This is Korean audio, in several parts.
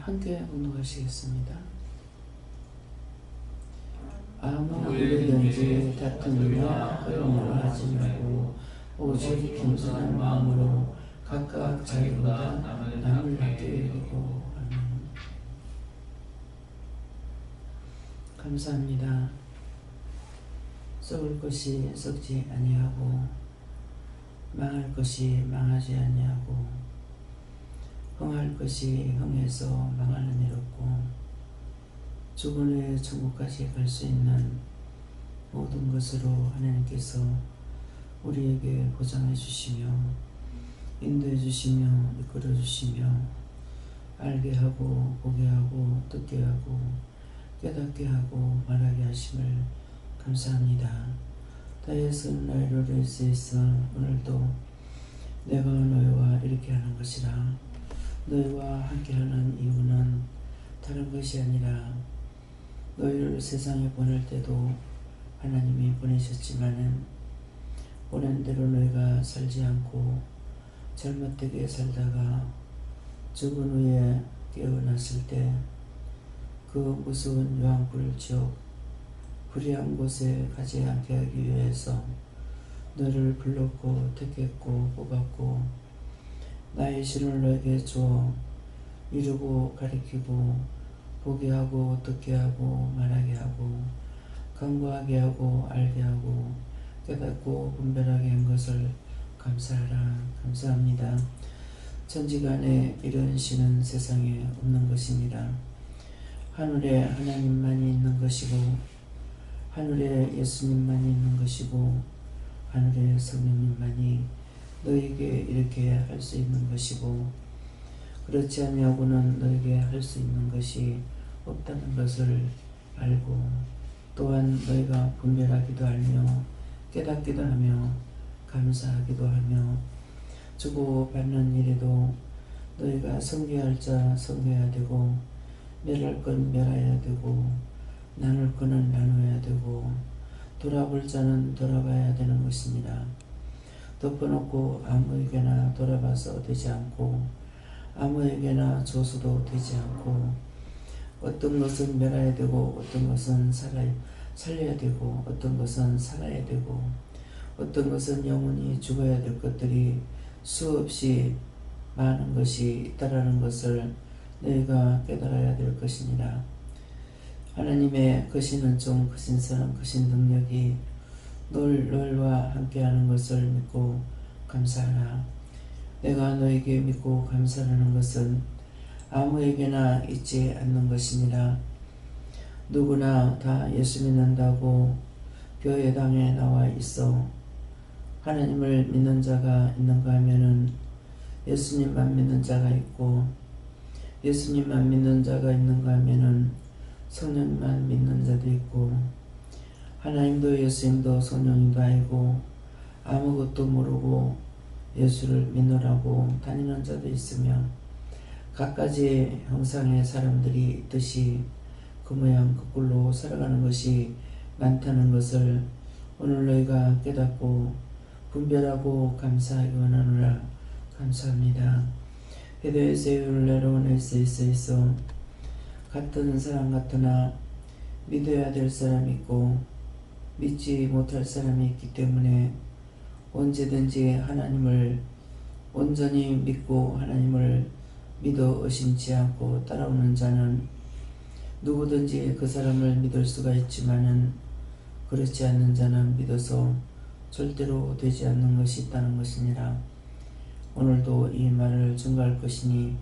함께 운동하시겠습니다. 아무 일이든지 다투느냐 허용을 하지 말고 오직 겸손한 마음으로 각각 자기보다 남을 낮게 여기고. 아멘. 감사합니다. 썩을 것이 썩지 아니하고 망할 것이 망하지 아니하고 흥할 것이 흥해서 망하는 일 없고 죽은 후에 천국까지 갈 수 있는 모든 것으로 하나님께서 우리에게 보장해 주시며 인도해 주시며 이끌어 주시며 알게 하고 보게 하고 듣게 하고 깨닫게 하고 말하게 하심을 감사합니다. 다윗은 나이로를 있어 오늘도 내가 너희와 이렇게 하는 것이라. 너희와 함께하는 이유는 다른 것이 아니라 너희를 세상에 보낼 때도 하나님이 보내셨지만은 보낸 대로 너희가 살지 않고 잘못되게 살다가 죽은 후에 깨어났을 때 그 무서운 유황불 지옥 불의한 곳에 가지 않게 하기 위해서 너를 불렀고 택했고 뽑았고 나의 신을 너에게 주어 이루고 가리키고 보게 하고 듣게 하고 말하게 하고 간구하게 하고 알게 하고 깨닫고 분별하게 한 것을 감사하라. 감사합니다. 천지간에 이런 신은 세상에 없는 것입니다. 하늘에 하나님만이 있는 것이고 하늘에 예수님만이 있는 것이고 하늘에 성령님만이 너에게 이렇게 할 수 있는 것이고 그렇지 아니하고는 너에게 할 수 있는 것이 없다는 것을 알고 또한 너희가 분별하기도 하며 깨닫기도 하며 감사하기도 하며 주고 받는 일에도 너희가 섬겨야 할 자 섬겨야 되고 멸할 건 멸해야 되고 나눌 거는 나눠야 되고 돌아볼 자는 돌아봐야 되는 것입니다. 덮어놓고 아무에게나 돌아봐서 되지 않고 아무에게나 줘서도 되지 않고 어떤 것은 멸해야 되고 어떤 것은 살려야 되고 어떤 것은 살아야 되고 어떤 것은 영원히 죽어야 될 것들이 수없이 많은 것이 있다라는 것을 너희가 깨달아야 될 것이니라. 하나님의 크신 은총, 크신 사랑, 크신 능력이 너희와 함께하는 것을 믿고 감사하라. 내가 너에게 믿고 감사하는 것은 아무에게나 있지 않는 것이니라. 누구나 다 예수 믿는다고 교회당에 나와 있어 하나님을 믿는 자가 있는가 하면은 예수님만 믿는 자가 있고 예수님만 믿는 자가 있는가 하면은 성령만 믿는 자도 있고 하나님도 예수님도 성령님도 아니고 아무것도 모르고 예수를 믿노라고 다니는 자도 있으며 갖가지 형상의 사람들이 있듯이 그 모양 그 꼴로 살아가는 것이 많다는 것을 오늘 너희가 깨닫고 분별하고 감사하기 원하노라. 감사합니다. 베드로에서 내려온 에세이서 같은 사람 같으나 믿어야 될 사람이 있고 믿지 못할 사람이 있기 때문에 언제든지 하나님을 온전히 믿고 하나님을 믿어 의심치 않고 따라오는 자는 누구든지 그 사람을 믿을 수가 있지만은 그렇지 않는 자는 믿어서 절대로 되지 않는 것이 있다는 것이니라. 오늘도 이 말을 증거할 것이니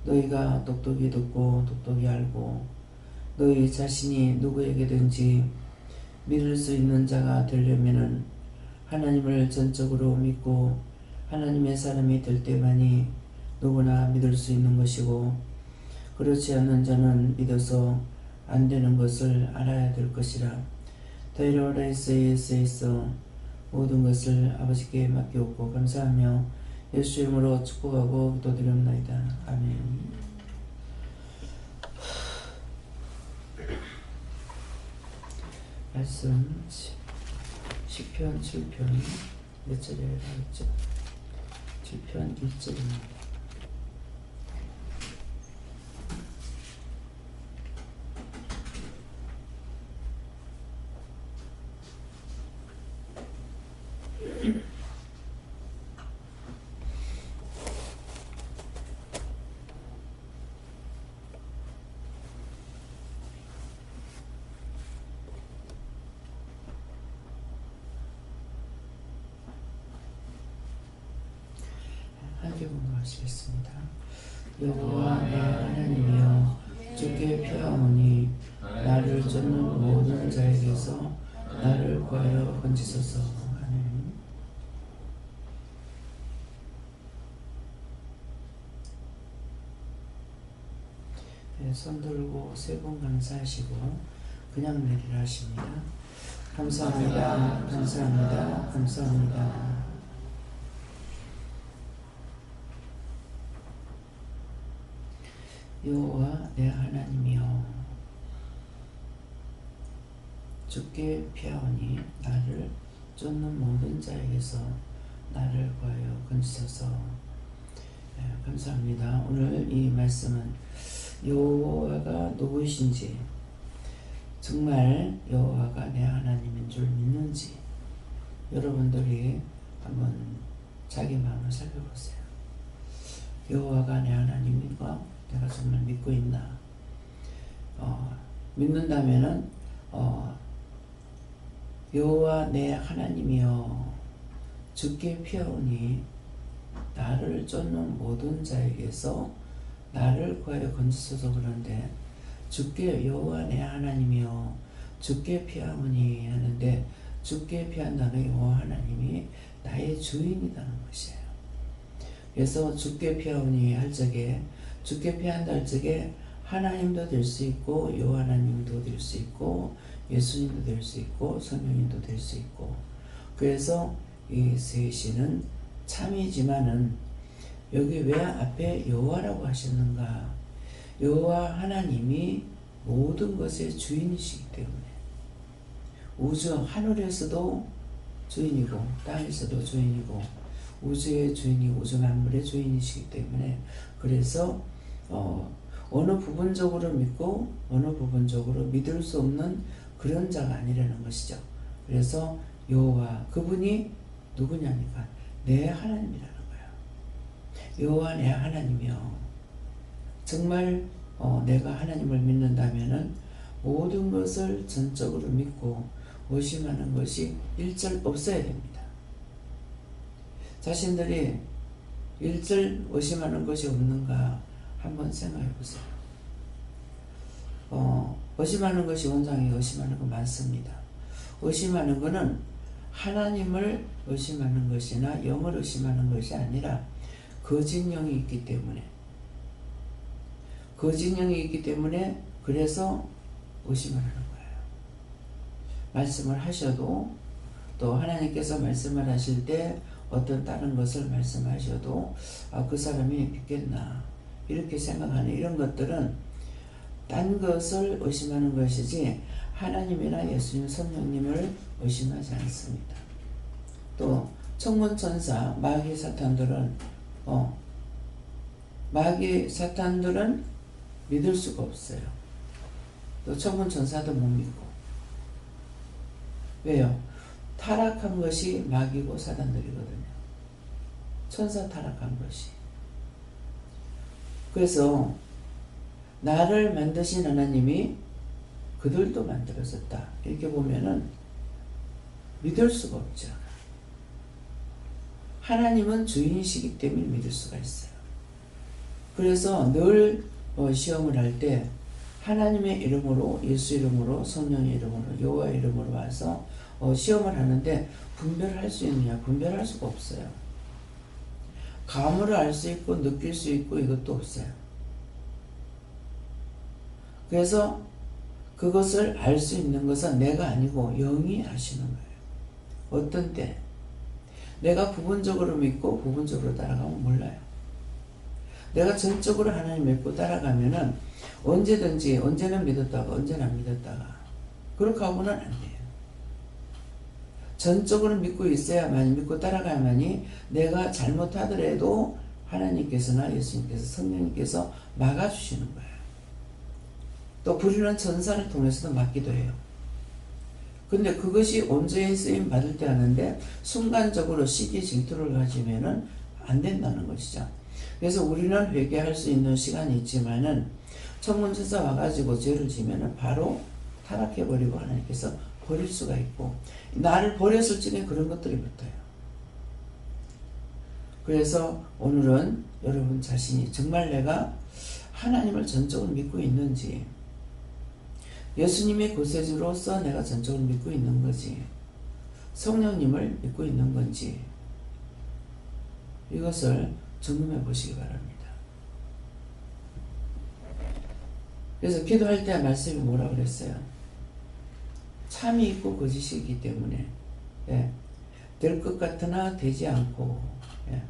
너희가 똑똑히 듣고 똑똑히 알고 너희 자신이 누구에게든지 믿을 수 있는 자가 되려면은 하나님을 전적으로 믿고 하나님의 사람이 될 때만이 누구나 믿을 수 있는 것이고 그렇지 않는 자는 믿어서 안 되는 것을 알아야 될 것이라. 다이로라이스에서 모든 것을 아버지께 맡기옵고 감사하며 예수 이름으로 축복하고 기도드립니다. 아멘. 말씀 시편 7편 몇 절에 나왔죠? 7편 1절입니다. 기도하시겠습니다. 여호와 내 하나님이여 주께 피하오니 나를 쫓는 모든 자에게서 나를 구하여 건지소서. 아멘. 네, 손 들고 세 번 감사하시고 그냥 내리라 하십니다. 감사합니다. 감사합니다. 감사합니다. 여호와 내 하나님이여 주께 피하오니 나를 쫓는 모든 자에게서 나를 구하여 건지소서. 네, 감사합니다. 오늘 이 말씀은 여호와가 누구이신지, 정말 여호와가 내 하나님인 줄 믿는지 여러분들이 한번 자기 마음을 살펴보세요. 여호와가 내 하나님인가? 내가 정말 믿고 있나? 믿는다면은 여호와 내 하나님이여 주께 피하오니 나를 쫓는 모든 자에게서 나를 구하여 건지소서. 그런데 주께 여호와 내 하나님이여 주께 피하오니 하는데 주께 피한다는 여호와 하나님이 나의 주인이라는 것이에요. 그래서 주께 피하오니 할 적에, 주께 피한다 할 적에 하나님도 될 수 있고 여호와 하나님도 될 수 있고 예수님도 될 수 있고 성령님도 될 수 있고, 그래서 이 셋이는 참이지만은 여기 왜 앞에 여호와라고 하셨는가? 여호와 하나님이 모든 것의 주인이시기 때문에, 우주 하늘에서도 주인이고 땅에서도 주인이고 우주의 주인이고 우주 만물의 주인이시기 때문에, 그래서 어느 부분적으로 믿고 어느 부분적으로 믿을 수 없는 그런 자가 아니라는 것이죠. 그래서 여호와, 그분이 누구냐니까 내 하나님이라는 거예요. 여호와 내 하나님이요. 정말 내가 하나님을 믿는다면은 모든 것을 전적으로 믿고 의심하는 것이 일절 없어야 됩니다. 자신들이 일절 의심하는 것이 없는가 한번 생각해 보세요. 의심하는 것이 원장이 의심하는 거 많습니다. 의심하는 것은 하나님을 의심하는 것이나 영을 의심하는 것이 아니라 거짓 영이 있기 때문에, 거짓 영이 있기 때문에 그래서 의심하는 거예요. 말씀을 하셔도, 또 하나님께서 말씀을 하실 때 어떤 다른 것을 말씀하셔도 그 사람이 믿겠나 이렇게 생각하는 이런 것들은 딴 것을 의심하는 것이지 하나님이나 예수님 성령님을 의심하지 않습니다. 또 천군천사 마귀 사탄들은 믿을 수가 없어요. 또 천군천사도 못 믿고. 왜요? 타락한 것이 마귀고 사단들이거든요. 천사 타락한 것이. 그래서 나를 만드신 하나님이 그들도 만들어졌다 이렇게 보면은 믿을 수가 없죠. 하나님은 주인이시기 때문에 믿을 수가 있어요. 그래서 늘 시험을 할 때 하나님의 이름으로, 예수 이름으로, 성령의 이름으로, 여호와 이름으로 와서 시험을 하는데 분별할 수 있느냐? 분별할 수가 없어요. 감으로 알 수 있고 느낄 수 있고 이것도 없어요. 그래서 그것을 알 수 있는 것은 내가 아니고 영이 아시는 거예요. 어떤 때 내가 부분적으로 믿고 부분적으로 따라가면 몰라요. 내가 전적으로 하나님 믿고 따라가면은 언제든지, 언제는 믿었다가 언제는 안 믿었다가 그렇게 하고는 안 돼요. 전적으로 믿고 있어야만, 믿고 따라가야만이 내가 잘못하더라도 하나님께서나 예수님께서 성령님께서 막아주시는 거예요. 또 부르는 천사를 통해서도 막기도 해요. 근데 그것이 온전히 쓰임 받을 때 하는데 순간적으로 시기 질투를 가지면은 안 된다는 것이죠. 그래서 우리는 회개할 수 있는 시간이 있지만은 천군천사 와가지고 죄를 지면은 바로 타락해버리고 하나님께서 버릴 수가 있고, 나를 버렸을 적에 그런 것들이 붙어요. 그래서 오늘은 여러분 자신이 정말 내가 하나님을 전적으로 믿고 있는지, 예수님의 구세주로서 내가 전적으로 믿고 있는 거지, 성령님을 믿고 있는 건지, 이것을 점검해 보시기 바랍니다. 그래서 기도할 때 말씀이 뭐라 그랬어요? 참이 있고 거짓이 있기 때문에, 예, 될 것 같으나 되지 않고, 예,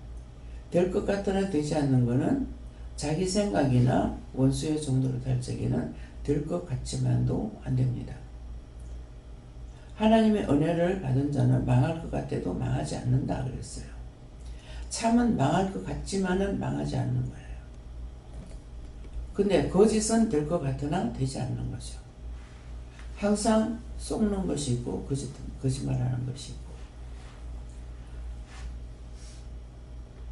될 것 같으나 되지 않는 거는 자기 생각이나 원수의 정도로 될 적에는 될 것 같지만도 안 됩니다. 하나님의 은혜를 받은 자는 망할 것 같아도 망하지 않는다 그랬어요. 참은 망할 것 같지만은 망하지 않는 거예요. 근데 거짓은 될 것 같으나 되지 않는 거죠. 항상 속는 것이 있고 거짓말하는 것이 있고.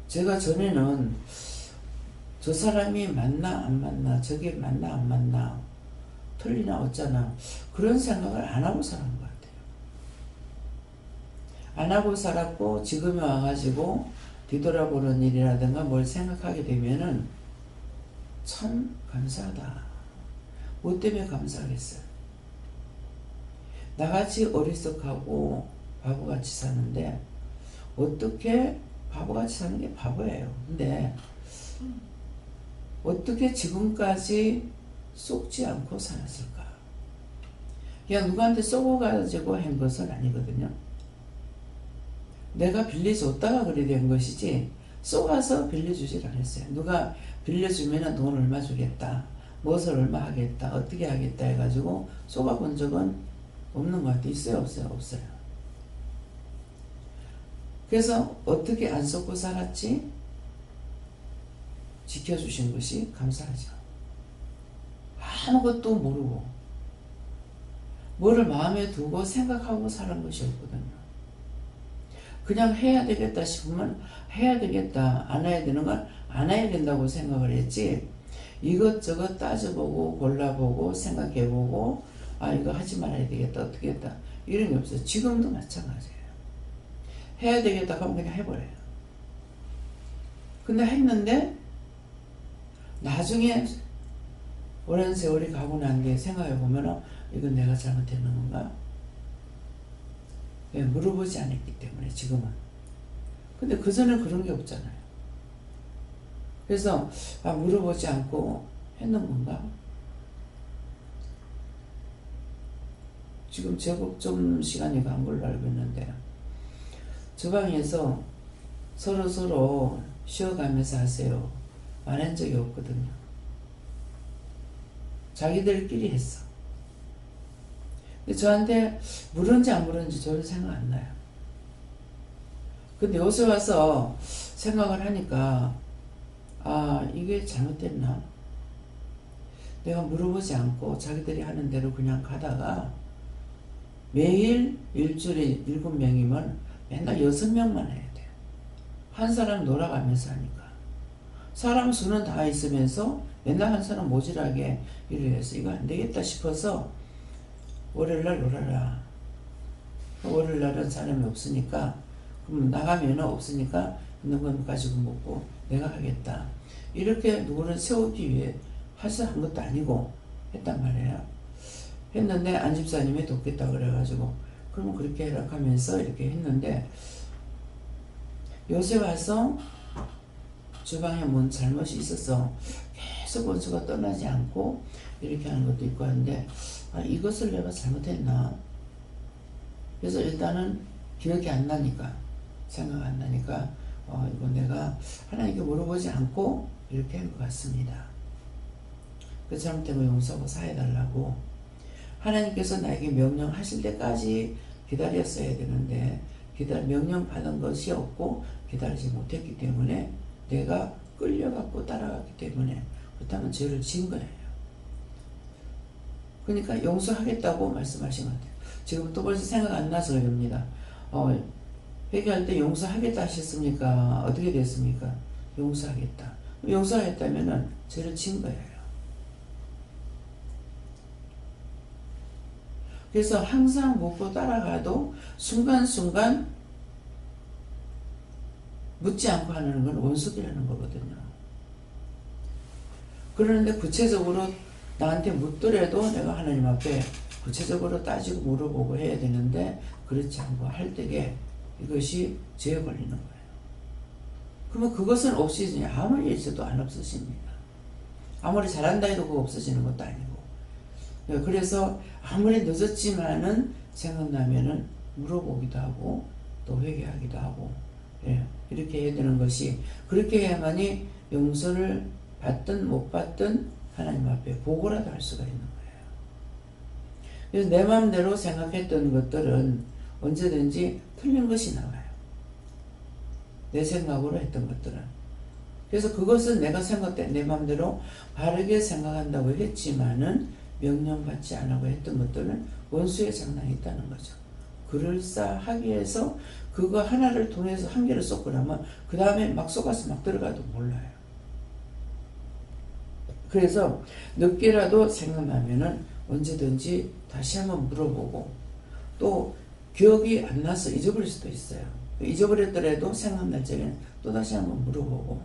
제가 전에는 저 사람이 맞나 안 맞나, 저게 맞나 안 맞나, 틀리나 어쩌나, 그런 생각을 안 하고 살은 것 같아요. 안 하고 살았고 지금에 와가지고 뒤돌아보는 일이라든가 뭘 생각하게 되면은 참 감사하다. 뭐 때문에 감사하겠어요? 나같이 어리석하고 바보같이 사는데 어떻게 바보같이 사는 게 바보예요. 근데 어떻게 지금까지 속지 않고 살았을까? 그냥 누구한테 쏘고가지고 한 것은 아니거든요. 내가 빌려줬다가 그래 된 것이지 쏘가서 빌려주질 않았어요. 누가 빌려주면 돈 얼마 주겠다, 무엇을 얼마 하겠다, 어떻게 하겠다 해가지고 쏘가본 적은 없는 것 같아요. 있어요? 없어요? 없어요. 그래서 어떻게 안 쏘고 살았지? 지켜주신 것이 감사하죠. 아무것도 모르고 뭐를 마음에 두고 생각하고 사는 것이 없거든요. 그냥 해야 되겠다 싶으면 해야 되겠다, 안 해야 되는 건 안 해야 된다고 생각을 했지, 이것저것 따져보고 골라보고 생각해보고 아 이거 하지 말아야 되겠다, 어떻게 했다, 이런 게 없어요. 지금도 마찬가지예요. 해야 되겠다 하면 그냥 해버려요. 근데 했는데 나중에 오랜 세월이 가고 난 뒤에 생각해보면 이건 내가 잘못했는 건가? 왜? 물어보지 않았기 때문에 지금은. 근데 그전엔 그런 게 없잖아요. 그래서 물어보지 않고 했는 건가? 지금 제법 좀 시간이 간 걸로 알고 있는데 저 방에서 서로 쉬어가면서 하세요 말한 적이 없거든요. 자기들끼리 했어. 근데 저한테 물은지 안 물은지 전혀 생각 안 나요. 근데 요새 와서 생각을 하니까 아 이게 잘못됐나? 내가 물어보지 않고 자기들이 하는 대로 그냥 가다가 매일 일주일에 7명이면 맨날 6명만 해야 돼. 한 사람 놀아가면서 하니까. 사람 수는 다 있으면서 맨날 한 사람 모질하게 일을 해서 이거 안 되겠다 싶어서 월요일날 놀아라. 월요일날은 사람이 없으니까 그럼 나가면 없으니까 있는 건 가지고 먹고 내가 하겠다. 이렇게 누구를 세우기 위해 해서 한 것도 아니고 했단 말이에요. 했는데 안 집사님이 돕겠다 그래가지고 그러면 그렇게 해라 하면서 이렇게 했는데 요새 와서 주방에 뭔 잘못이 있어서 계속 원수가 떠나지 않고 이렇게 하는 것도 있고 하는데 아, 이것을 내가 잘못했나? 그래서 일단은 기억이 안 나니까 생각 안 나니까 이거 내가 하나님께 물어보지 않고 이렇게 한 것 같습니다. 그 잘못된 거 용서하고 사해달라고 하나님께서 나에게 명령하실 때까지 기다렸어야 되는데 명령 받은 것이 없고 기다리지 못했기 때문에 내가 끌려갖고 따라갔기 때문에 그렇다면 죄를 지은 거예요. 그러니까 용서하겠다고 말씀하신 것 같아요. 지금 또 벌써 생각 안 나서 그럽니다. 회개할 때 용서하겠다 하셨습니까? 어떻게 됐습니까? 용서하겠다. 용서하겠다면은 죄를 지은 거예요. 그래서 항상 묻고 따라가도 순간순간 묻지 않고 하는 건 원수들이라는 거거든요. 그런데 구체적으로 나한테 묻더라도 내가 하나님 앞에 구체적으로 따지고 물어보고 해야 되는데 그렇지 않고 할 때에 이것이 죄에 걸리는 거예요. 그러면 그것은 없어지냐? 아무리 있어도 안 없어집니다. 아무리 잘한다 해도 그거 없어지는 것도 아니고. 그래서 아무리 늦었지만은 생각나면은 물어보기도 하고 또 회개하기도 하고, 예, 이렇게 해야 되는 것이, 그렇게 해야만이 용서를 받든 못 받든 하나님 앞에 보고라도 할 수가 있는 거예요. 그래서 내 마음대로 생각했던 것들은 언제든지 틀린 것이 나와요. 내 생각으로 했던 것들은. 그래서 그것은 내가 생각된 내 마음대로 바르게 생각한다고 했지만은 명령받지 않고 했던 것들은 원수의 장난이 있다는 거죠. 그럴싸하기 위해서 그거 하나를 통해서 한 개를 쏟고 나면 그 다음에 막 쏟아서 막 들어가도 몰라요. 그래서 늦게라도 생각나면은 언제든지 다시 한번 물어보고, 또 기억이 안 나서 잊어버릴 수도 있어요. 잊어버렸더라도 생각날 적에는 또 다시 한번 물어보고,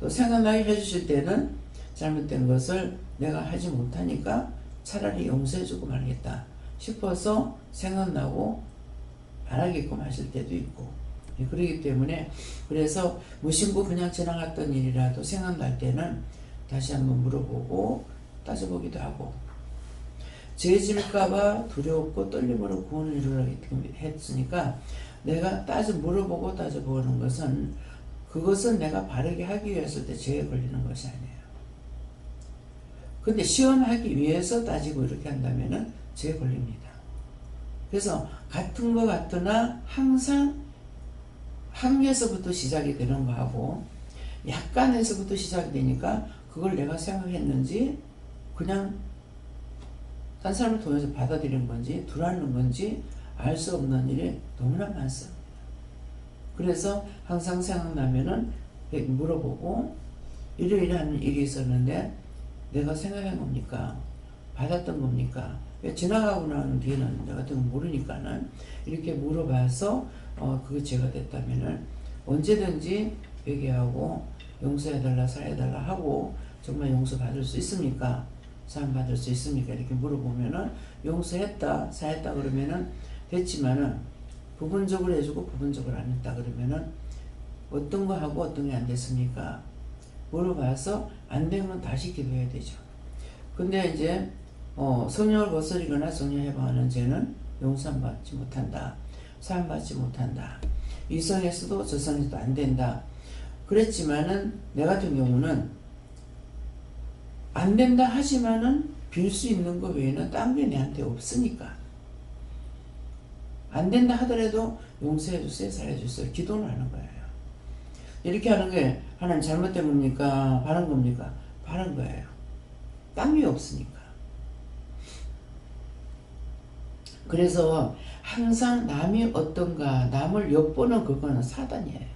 또 생각나게 해주실 때는 잘못된 것을 내가 하지 못하니까 차라리 용서해주고 말겠다 싶어서 생각나고 안 하게끔 하실 때도 있고, 그렇기 때문에, 그래서 무심코 그냥 지나갔던 일이라도 생각날 때는 다시 한번 물어보고 따져보기도 하고, 죄질까봐 두렵고 떨림으로 구원을 이루라고 했으니까 내가 물어보고 따져보는 것은, 그것은 내가 바르게 하기 위해서 때 죄에 걸리는 것이 아니에요. 근데 시험하기 위해서 따지고 이렇게 한다면은 죄에 걸립니다. 그래서 같은 것 같으나 항상 한계에서부터 시작이 되는 거하고 약간에서부터 시작이 되니까 그걸 내가 생각했는지 그냥 딴 사람을 통해서 받아들이는 건지 들어하는 건지 알 수 없는 일이 너무나 많습니다. 그래서 항상 생각나면은 물어보고, 이러이러한 일이 있었는데 내가 생각한 겁니까? 받았던 겁니까? 지나가고 난 뒤에는 내가 같은 거 모르니까는 이렇게 물어봐서 그게 죄가 됐다면은 언제든지 회개하고 용서해달라 사해달라 하고, 정말 용서받을 수 있습니까? 사함받을 수 있습니까? 이렇게 물어보면은 용서했다 사했다 그러면은 됐지만은 부분적으로 해주고 부분적으로 안 했다 그러면은 어떤 거 하고 어떤 게 안 됐습니까? 물어봐서 안 되면 다시 기도해야 되죠. 근데 이제 성령을 거스리거나 성령 해방하는 죄는 용서받지 못한다, 사함받지 못한다, 이성에서도 저성에서도 안 된다 그랬지만은 내 같은 경우는 안 된다 하지만은 빌 수 있는 거 외에는 딴 게 내한테 없으니까, 안 된다 하더라도 용서해 주세요, 사해 주세요, 기도를 하는 거예요. 이렇게 하는 게 하나님 잘못된 겁니까? 바른 겁니까? 바른 거예요. 딴 게 없으니까. 그래서 항상 남이 어떤가, 남을 엿보는 그거는 사단이에요.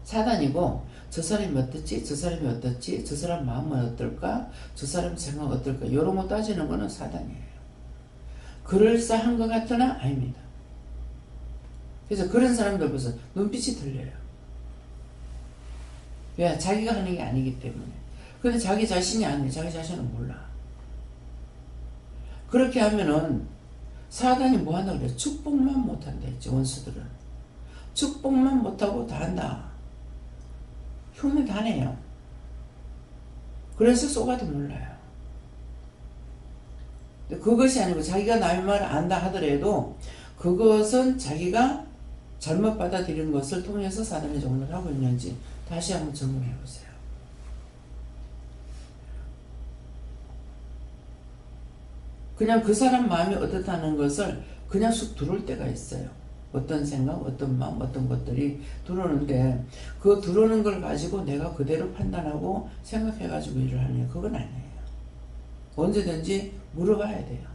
사단이고, 저 사람이 어떻지? 저 사람이 어떻지? 저 사람 마음은 어떨까? 저 사람 생각 어떨까? 이런 거 따지는 거는 사단이에요. 그럴싸한 것 같으나 아닙니다. 그래서 그런 사람들 벌써 눈빛이 들려요. 왜? 자기가 하는 게 아니기 때문에. 근데 자기 자신이 아니에요. 자기 자신은 몰라. 그렇게 하면은 사단이 뭐 한다고 그래요? 축복만 못한다 했죠, 원수들은. 축복만 못하고 다 한다. 흉내 다 내요. 그래서 쏘가도 몰라요. 그것이 아니고 자기가 남의 말을 안다 하더라도 그것은 자기가 잘못 받아들인 것을 통해서 사단의 종을 하고 있는지 다시 한번 점검해 보세요. 그냥 그 사람 마음이 어떻다는 것을 그냥 쑥 들어올 때가 있어요. 어떤 생각, 어떤 마음, 어떤 것들이 들어오는데 그 들어오는 걸 가지고 내가 그대로 판단하고 생각해가지고 일을 하는 게 그건 아니에요. 언제든지 물어봐야 돼요.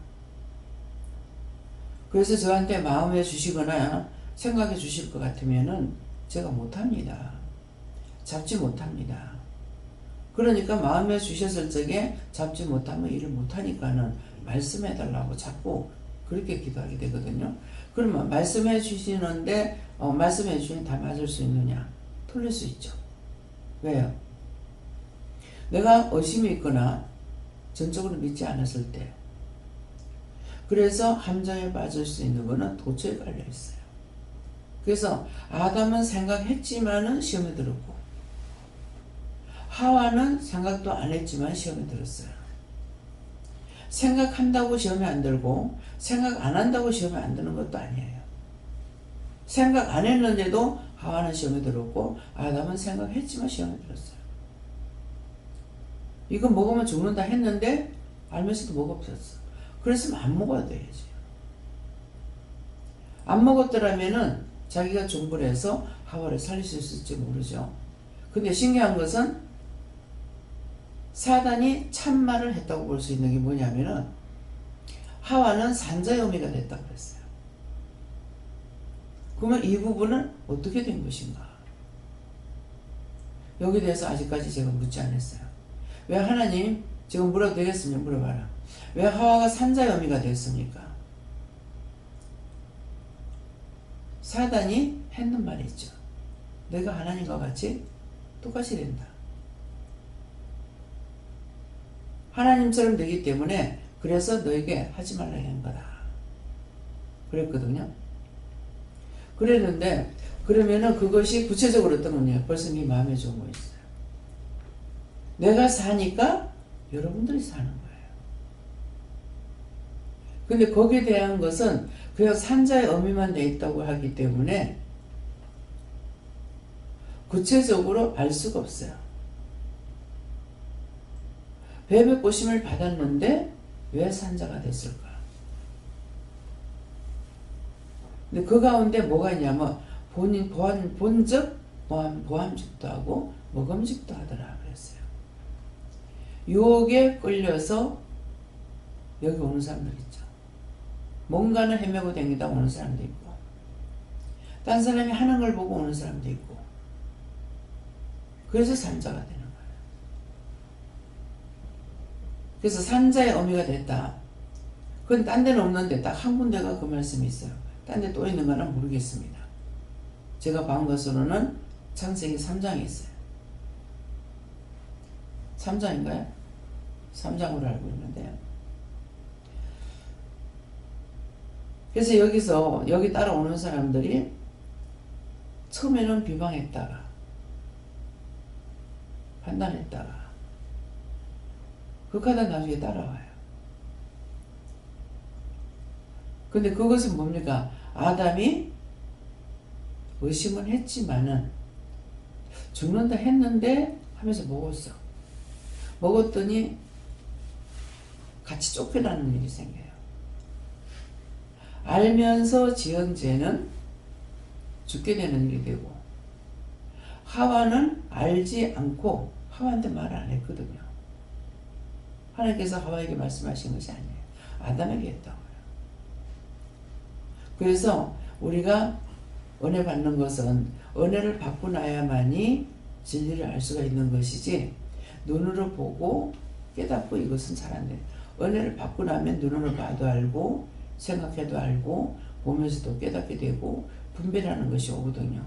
그래서 저한테 마음에 주시거나 생각해 주실 것 같으면은 제가 못합니다. 잡지 못합니다. 그러니까 마음에 주셨을 적에 잡지 못하면 일을 못하니까는 말씀해 달라고 자꾸 그렇게 기도하게 되거든요. 그러면 말씀해 주시는데 말씀해 주시면 다 맞을 수 있느냐? 틀릴 수 있죠. 왜요? 내가 의심이 있거나 전적으로 믿지 않았을 때, 그래서 함정에 빠질 수 있는 거는 도처에 깔려 있어요. 그래서 아담은 생각했지만은 시험에 들었고, 하와는 생각도 안 했지만 시험에 들었어요. 생각한다고 시험에 안 들고 생각 안 한다고 시험에 안 드는 것도 아니에요. 생각 안 했는데도 하와는 시험에 들었고 아담은 생각했지만 시험에 들었어요. 이거 먹으면 죽는다 했는데 알면서도 먹었었어. 그랬으면 안 먹어야 되지. 안 먹었더라면은 자기가 중불해서 하와를 살릴 수 있을지 모르죠. 근데 신기한 것은 사단이 참말을 했다고 볼 수 있는 게 뭐냐면은 하와는 산자의 어미가 됐다고 그랬어요. 그러면 이 부분은 어떻게 된 것인가? 여기에 대해서 아직까지 제가 묻지 않았어요. 왜 하나님, 지금 물어도 되겠으면 물어봐라. 왜 하와가 산자의 어미가 됐습니까? 사단이 했는 말이 있죠. 내가 하나님과 같이 똑같이 된다. 하나님처럼 되기 때문에 그래서 너에게 하지 말라 한 거다. 그랬거든요. 그랬는데 그러면은 그것이 구체적으로 어떤 거냐? 벌써 네 마음에 좋은 거 있어요. 내가 사니까 여러분들이 사는 거예요. 근데 거기에 대한 것은 그냥 산자의 의미만 돼 있다고 하기 때문에 구체적으로 알 수가 없어요. 뱀의 꼬심을 받았는데 왜 산자가 됐을까? 근데 그 가운데 뭐가 있냐면 본적 보함직도 하고 먹음직도 하더라 그랬어요. 유혹에 끌려서 여기 오는 사람들 있죠. 뭔가는 헤매고 다니다 오는 사람도 있고, 딴 사람이 하는 걸 보고 오는 사람도 있고, 그래서 산자가 되는 거예요. 그래서 산자의 의미가 됐다. 그건 딴 데는 없는데 딱 한 군데가 그 말씀이 있어요. 딴 데 또 있는 거는 모르겠습니다. 제가 본 것으로는 창세기 3장에 있어요. 3장인가요? 3장으로 알고 있는데요. 그래서 여기 따라오는 사람들이 처음에는 비방했다가 판단했다가 그렇게 하다 나중에 따라와요. 근데 그것은 뭡니까? 아담이 의심은 했지만은 죽는다 했는데 하면서 먹었어. 먹었더니 같이 쫓겨나는 일이 생겨요. 알면서 지은 죄는 죽게 되는 일이 되고, 하와는 알지 않고 하와한테 말을 안 했거든요. 하나님께서 하와에게 말씀하신 것이 아니에요. 아담에게 했다고요. 그래서 우리가 은혜 받는 것은 은혜를 받고 나야만이 진리를 알 수가 있는 것이지, 눈으로 보고 깨닫고 이것은 잘 안 돼요. 은혜를 받고 나면 눈으로 봐도 알고 생각해도 알고 보면서도 깨닫게 되고 분별하는 것이 오거든요.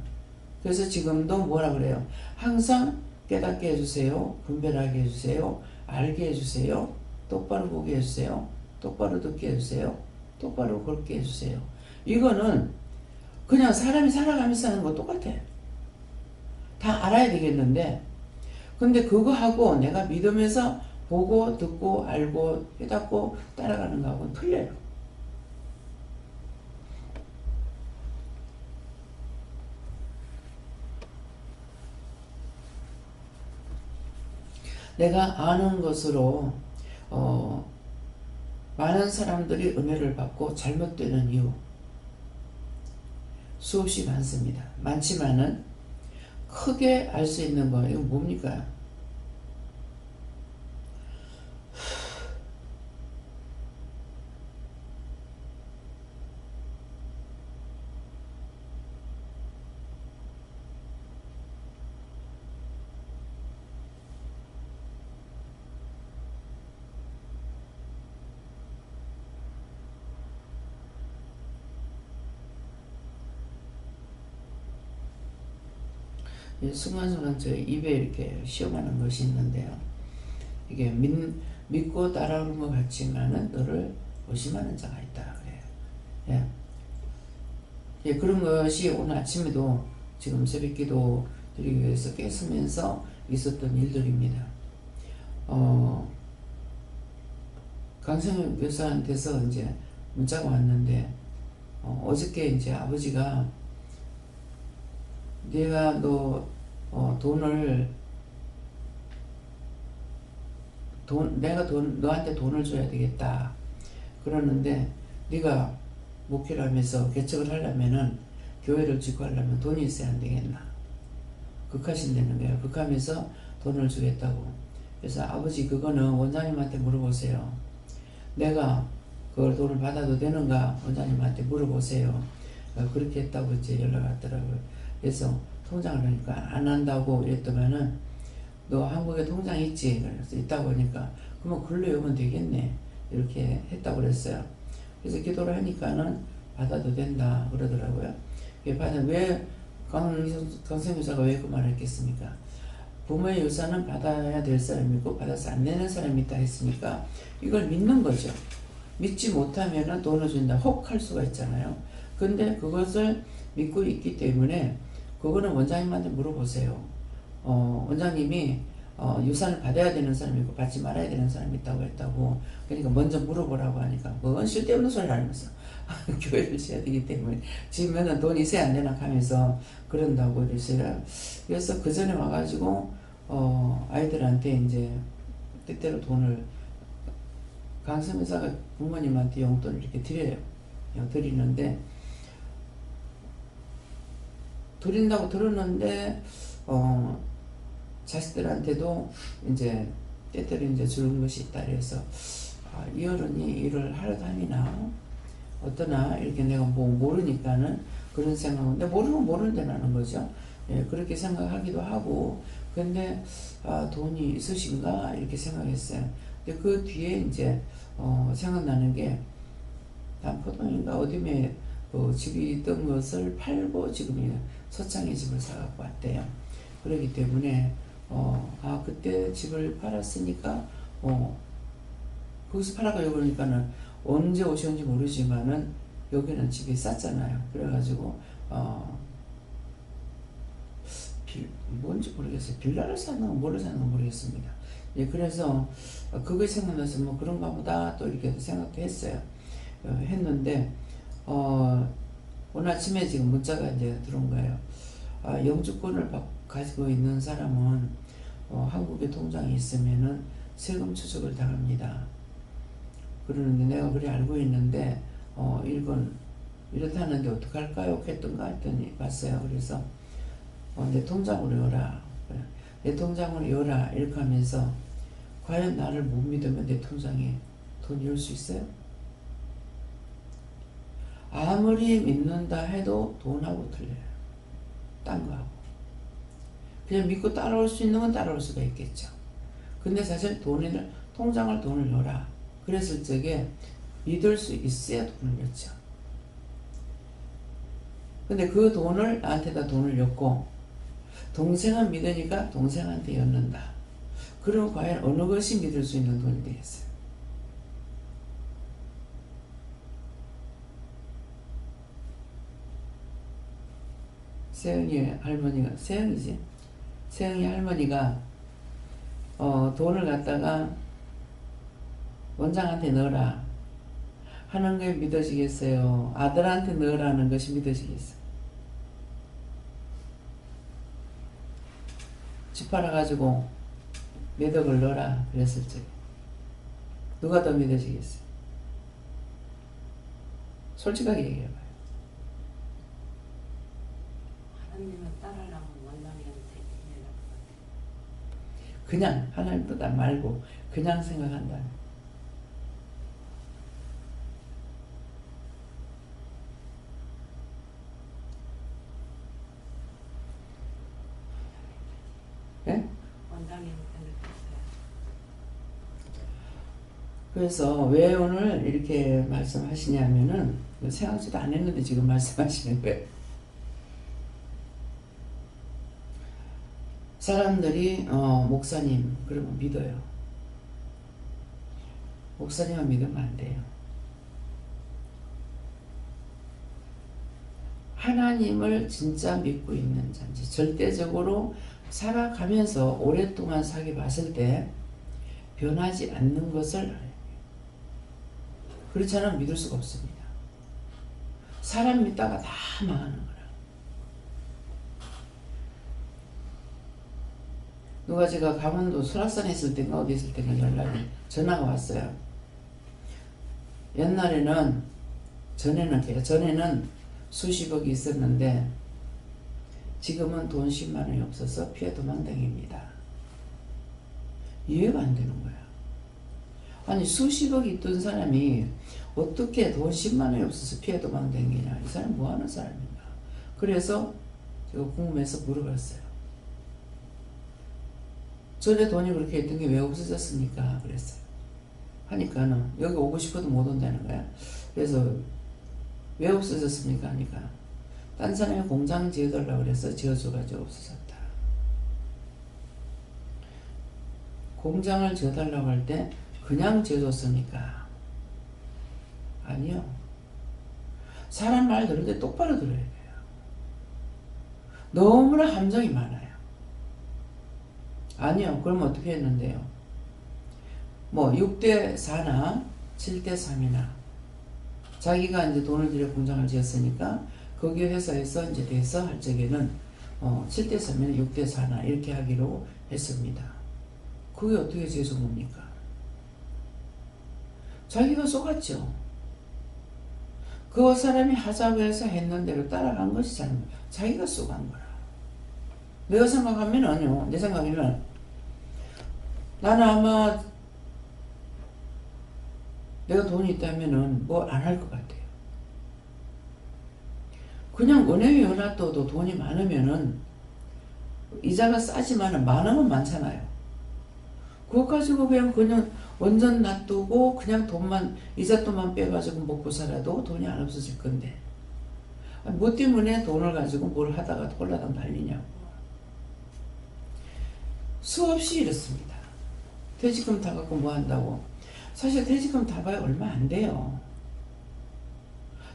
그래서 지금도 뭐라 그래요? 항상 깨닫게 해주세요. 분별하게 해주세요. 알게 해주세요. 똑바로 보게 해주세요. 똑바로 듣게 해주세요. 똑바로 걷게 해주세요. 이거는 그냥 사람이 살아가면서 하는 거 똑같아. 다 알아야 되겠는데, 근데 그거하고 내가 믿으면서 보고 듣고 알고 깨닫고 따라가는 거하고는 틀려요. 내가 아는 것으로 많은 사람들이 은혜를 받고 잘못되는 이유 수없이 많습니다. 많지만은 크게 알 수 있는 거, 이건 뭡니까? 순간순간 저 입에 이렇게 시험하는 것이 있는데요. 이게 믿고 따라오는 것 같지만은 너를 의심하는 자가 있다 그래요. 예. 예, 그런 것이 오늘 아침에도 지금 새벽기도 드리기 위해서 깨서면서 있었던 일들입니다. 강성윤 교사한테서 이제 문자가 왔는데, 어저께 이제 아버지가 내가 너한테 돈을 줘야 되겠다. 그러는데, 네가 목회를 하면서 개척을 하려면은, 교회를 짓고 하려면 돈이 있어야 안 되겠나. 극하신다는 거예요. 극하면서 돈을 주겠다고. 그래서 아버지 그거는 원장님한테 물어보세요. 내가 그걸 돈을 받아도 되는가 원장님한테 물어보세요. 그렇게 했다고 이제 연락 왔더라고요. 그래서 통장을 하니까 안 한다고 이랬더만은 너 한국에 통장 있지? 그래서 있다고 하니까 그러면 글로 오면 되겠네. 이렇게 했다고 그랬어요. 그래서 기도를 하니까는 받아도 된다 그러더라고요. 왜 강성 유사가 왜 그 말을 했겠습니까? 부모의 유산은 받아야 될 사람이고 받아서 안 내는 사람이 있다 했으니까 이걸 믿는 거죠. 믿지 못하면 돈을 준다 혹 할 수가 있잖아요. 근데 그것을 믿고 있기 때문에 그거는 원장님한테 물어보세요. 원장님이 유산을 받아야 되는 사람이 있고 받지 말아야 되는 사람이 있다고 했다고. 그러니까 먼저 물어보라고 하니까 뭔 쓸데없는 소리를 하면서 교회를 지어야 되기 때문에 지으면 돈이 있어야 안 되나 하면서 그런다고 그랬어요. 그래서 그 전에 와가지고 아이들한테 이제 때때로 돈을 강성회사가 부모님한테 용돈을 이렇게 드려요. 드리는데 드린다고 들었는데 자식들한테도 이제 때때로 이제 주는 것이 있다 그래서 이 어른이 일을 하러 다니나 어떠나 이렇게 내가 뭐 모르니까는 그런 생각인데 모르면 모르는 대로 하는 거죠. 예, 그렇게 생각하기도 하고 근데 돈이 있으신가 이렇게 생각했어요. 근데 그 뒤에 이제 생각나는 게 남포동인가 어디에 집이 있던 것을 팔고 지금 서창에 집을 사갖고 왔대요. 그렇기 때문에 그때 집을 팔았으니까 거기서 팔아가지고 그러니까는 언제 오셨는지 모르지만은 여기는 집이 쌌잖아요. 그래가지고 뭔지 모르겠어요. 빌라를 샀나 뭐를 샀나 모르겠습니다. 예, 그래서 그거 생각나서 뭐 그런가 보다 또 이렇게 생각도 했어요. 했는데 오늘 아침에 지금 문자가 이제 들어온 거예요. 영주권을 가지고 있는 사람은 한국에 통장이 있으면은 세금 추적을 당합니다. 그러는데 내가 그래 알고 있는데 이건 이렇다는데 어떡할까요? 했더니 봤어요. 그래서 내 통장으로 열라. 내 통장으로 열라. 이렇게 하면서 과연 나를 못 믿으면 내 통장에 돈 열 수 있어요? 아무리 믿는다 해도 돈하고 틀려요. 딴 거하고. 그냥 믿고 따라올 수 있는 건 따라올 수가 있겠죠. 근데 사실 통장을 돈을 넣어라. 그랬을 적에 믿을 수 있어야 돈을 넣죠. 근데 그 돈을 나한테다 돈을 넣고 동생은 믿으니까 동생한테 였는다. 그럼 과연 어느 것이 믿을 수 있는 돈이 되겠어요? 세영이 할머니가 세영이지? 세영이 할머니가 돈을 갖다가 원장한테 넣어라 하는 게 믿어지겠어요? 아들한테 넣으라는 것이 믿어지겠어요? 집 팔아가지고 몇 억을 넣어라 그랬을 적에 누가 더 믿어지겠어요? 솔직하게 얘기해봐요. 하나님을 따르려면 원장님한테 내려가. 그냥 하나님 뜻 말고 그냥 생각한다. 네? 원장님한테 느꼈어요. 그래서 왜 오늘 이렇게 말씀하시냐면은 생각지도 안 했는데 지금 말씀하시는 거예요. 사람들이 목사님 그러면 믿어요. 목사님을 믿으면 안 돼요. 하나님을 진짜 믿고 있는 자인지 절대적으로 살아가면서 오랫동안 사귀어 봤을 때 변하지 않는 것을 알아요. 그렇지 않으면 믿을 수가 없습니다. 사람 믿다가 다 망하는 거라. 누가 제가 강원도 설악산에 있을 때인가 어디 있을 때인가 전화가 왔어요. 전에는 수십억이 있었는데 지금은 돈 10만 원이 없어서 피해 도망당입니다. 이해가 안 되는 거야. 아니 수십억이 있던 사람이 어떻게 돈 10만 원이 없어서 피해 도망당이냐. 이 사람 뭐 하는 사람인가. 그래서 제가 궁금해서 물어봤어요. 전에 돈이 그렇게 있던 게 왜 없어졌습니까? 그랬어요. 하니까는 여기 오고 싶어도 못 온다는 거야. 그래서 왜 없어졌습니까? 하니까 딴 사람이 공장 지어달라고 그래서 지어줘가지고 없어졌다. 공장을 지어달라고 할 때 그냥 지어줬습니까? 아니요. 사람 말 들을 때 똑바로 들어야 돼요. 너무나 함정이 많아요. 아니요. 그럼 어떻게 했는데요? 뭐 6대4나 7대3이나 자기가 이제 돈을 들여 공장을 지었으니까 거기 회사에서 이제 돼서 할 적에는 7대3이나 6대4나 이렇게 하기로 했습니다. 그게 어떻게 재수 뭡니까? 자기가 속았죠. 그 사람이 하자고 해서 했는 대로 따라간 것이 잘못. 자기가 속은 거라. 내가 생각하면은요, 내 생각에는 나는 아마 내가 돈이 있다면은 뭘 안 할 것 같아요. 그냥 은행에 연합도도 돈이 많으면은 이자가 싸지만은 많으면 많잖아요. 그거 가지고 그냥 완전 놔두고 그냥 돈만 이자돈만 빼가지고 먹고 살아도 돈이 안 없어질 건데 뭐 때문에 돈을 가지고 뭘 하다가 홀라당 달리냐고. 수없이 이렇습니다. 퇴직금 타갖고 뭐 한다고. 사실 퇴직금 타봐야 얼마 안 돼요.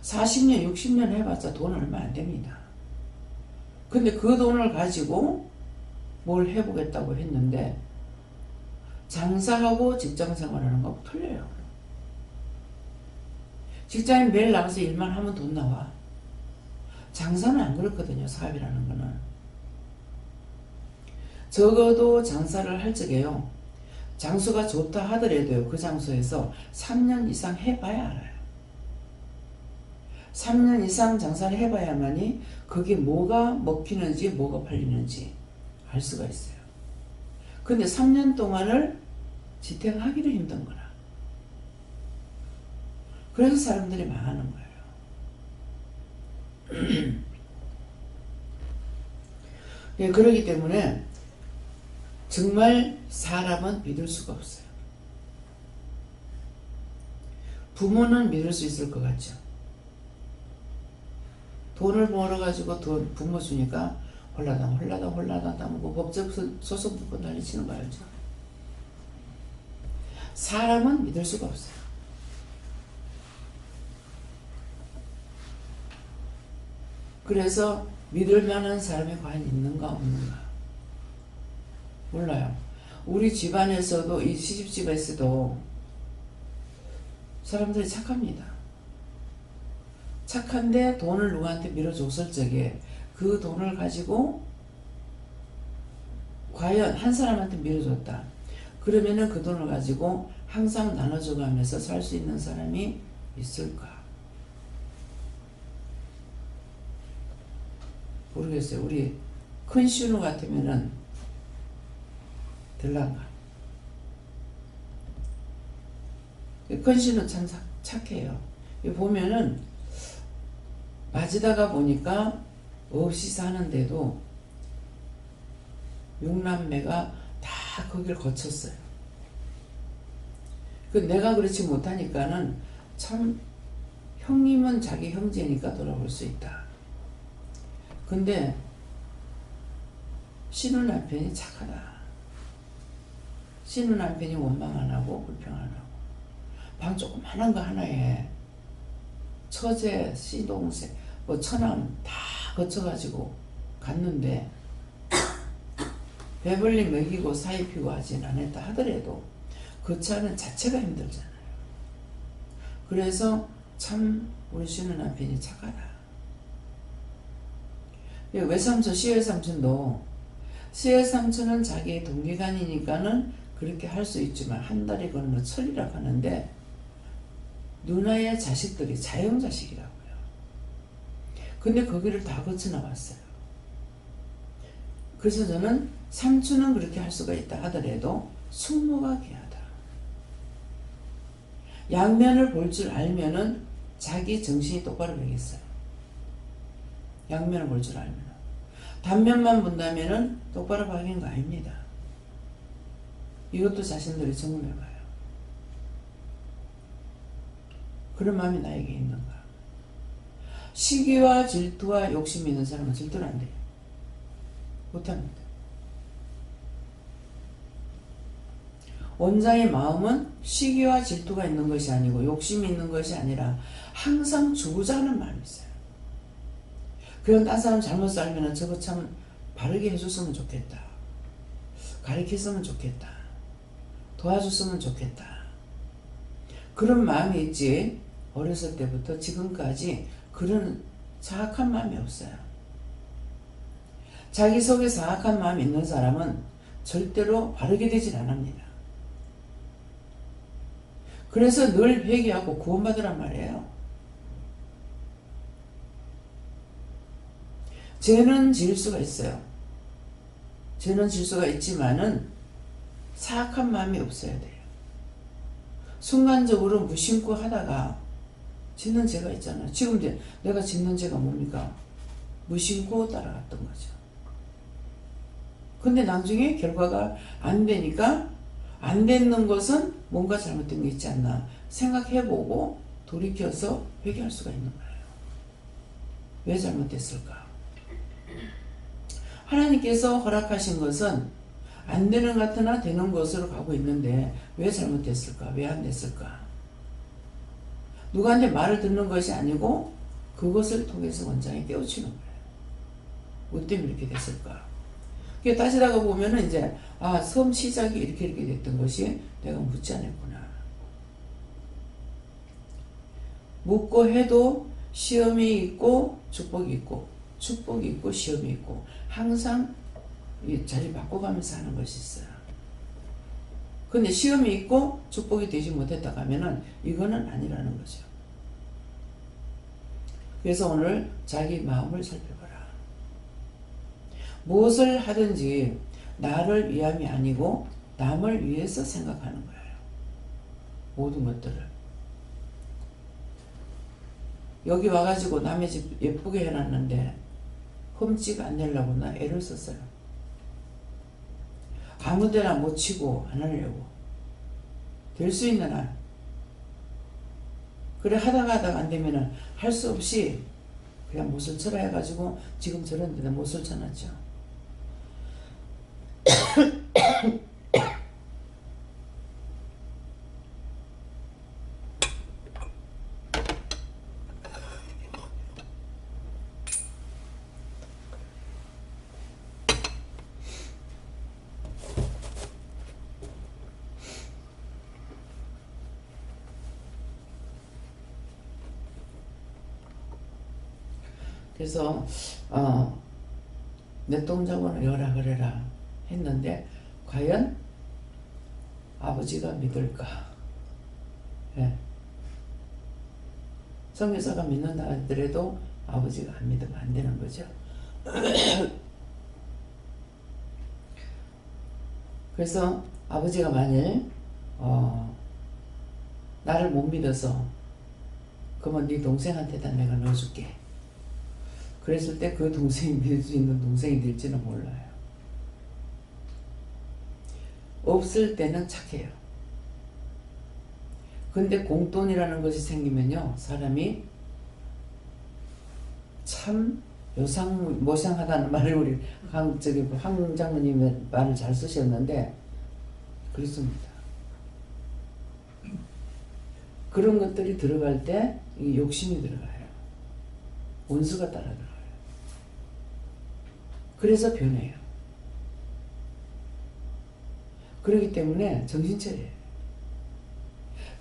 40년 60년 해봤자 돈 얼마 안 됩니다. 근데 그 돈을 가지고 뭘 해보겠다고 했는데 장사하고 직장생활하는 거하고 틀려요. 직장인 매일 나가서 일만 하면 돈 나와. 장사는 안 그렇거든요. 사업이라는 거는. 적어도 장사를 할 적에요. 장수가 좋다 하더라도요. 그 장소에서 3년 이상 해봐야 알아요. 3년 이상 장사를 해봐야만이 그게 뭐가 먹히는지 뭐가 팔리는지 알 수가 있어요. 근데 3년 동안을 지탱하기도 힘든 거라. 그래서 사람들이 망하는 거예요. 예, 그렇기 때문에 정말 사람은 믿을 수가 없어요. 부모는 믿을 수 있을 것 같죠. 돈을 벌어가지고 부모 주니까 홀라당 따먹고 법적 소송 붙고 난리치는 거 알죠? 사람은 믿을 수가 없어요. 그래서 믿을 만한 사람이 과연 있는가 없는가 몰라요. 우리 집안에서도 이 시집집에서도 사람들이 착합니다. 착한데 돈을 누구한테 밀어줬을 적에 그 돈을 가지고 과연 한 사람한테 밀어줬다. 그러면은 그 돈을 가지고 항상 나눠줘가면서 살 수 있는 사람이 있을까? 모르겠어요. 우리 큰 신우 같으면은 들란가. 큰 신우 참 착해요. 보면은 맞이다가 보니까 없이 사는데도 6남매가 다 거길 거쳤어요. 내가 그렇지 못하니까는 참 형님은 자기 형제니까 돌아올 수 있다. 근데 신우 남편이 착하다. 신우 남편이 원망 안 하고 불평 안 하고 방 조그만한 거 하나에 처제, 시동생, 뭐 처남 다 거쳐가지고 갔는데 배불리 먹이고 사입히고 하진 않았다 하더라도 그 차는 자체가 힘들잖아요. 그래서 참 우리 신우 남편이 착하다. 외삼촌, 시외삼촌도 시외삼촌은 자기의 동기간이니까는 그렇게 할 수 있지만 한 달이 건너 철이라고 하는데 누나의 자식들이 자영자식이라고요. 근데 거기를 다 거쳐 나왔어요. 그래서 저는 삼촌은 그렇게 할 수가 있다 하더라도 숙모가 귀하다. 양면을 볼 줄 알면은 자기 정신이 똑바로 되겠어요. 양면을 볼 줄 알면. 단면만 본다면은 똑바로 봐야 거 아닙니다. 이것도 자신들이 점검해봐요. 그런 마음이 나에게 있는가? 시기와 질투와 욕심이 있는 사람은 질투를 안 돼요. 못합니다. 원자의 마음은 시기와 질투가 있는 것이 아니고 욕심이 있는 것이 아니라 항상 주고자 하는 마음이 있어요. 그런 딴 사람 잘못 살면 저거 참 바르게 해줬으면 좋겠다. 가르쳤으면 좋겠다. 도와줬으면 좋겠다. 그런 마음이 있지 어렸을 때부터 지금까지 그런 사악한 마음이 없어요. 자기 속에 사악한 마음이 있는 사람은 절대로 바르게 되질 않습니다. 그래서 늘 회개하고 구원받으란 말이에요. 죄는 지을 수가 있어요. 죄는 지을 수가 있지만은 사악한 마음이 없어야 돼요. 순간적으로 무심코 하다가 짓는 죄가 있잖아요. 지금 내가 짓는 죄가 뭡니까? 무심코 따라갔던 거죠. 근데 나중에 결과가 안 되니까 안 되는 것은 뭔가 잘못된 게 있지 않나 생각해보고 돌이켜서 회개할 수가 있는 거예요. 왜 잘못됐을까? 하나님께서 허락하신 것은 안 되는 것 같으나 되는 것으로 가고 있는데 왜 잘못됐을까? 왜 안 됐을까? 누구한테 말을 듣는 것이 아니고 그것을 통해서 원장이 깨우치는 거예요. 뭐 때문에 이렇게 됐을까? 따지다가 보면은 이제 처음 시작이 이렇게 됐던 것이 내가 묻지 않았구나. 묻고 해도 시험이 있고 축복이 있고 축복이 있고 시험이 있고 항상 자리 바꿔가면서 하는 것이 있어요. 근데 시험이 있고 축복이 되지 못했다 하면은 이거는 아니라는 거죠. 그래서 오늘 자기 마음을 살펴봐라. 무엇을 하든지 나를 위함이 아니고 남을 위해서 생각하는 거예요. 모든 것들을. 여기 와가지고 남의 집 예쁘게 해놨는데 흠집 안 내려고 나 애를 썼어요. 아무데나 못 치고 안 하려고. 될 수 있는 한. 그래 하다가 안 되면은 할 수 없이 그냥 못을 쳐라 해가지고 지금 저런 데다 못을 쳐놨죠. 그래서 내 동작원을 여라 그래라 했는데 과연 아버지가 믿을까? 네. 성교사가 믿는다 하더라도 아버지가 안 믿으면 안 되는 거죠. 그래서 아버지가 만일 나를 못 믿어서 그러면 네 동생한테다 내가 넣어줄게. 그랬을 때 그 동생이 믿을 수 있는 동생이 될지는 몰라요. 없을 때는 착해요. 근데 공돈이라는 것이 생기면요 사람이 참 모상하다는 말을 우리 황 장로님의 말을 잘 쓰셨는데 그렇습니다. 그런 것들이 들어갈 때 이 욕심이 들어가요. 원수가 따라 들어가요. 그래서 변해요. 그렇기 때문에 정신 차려요.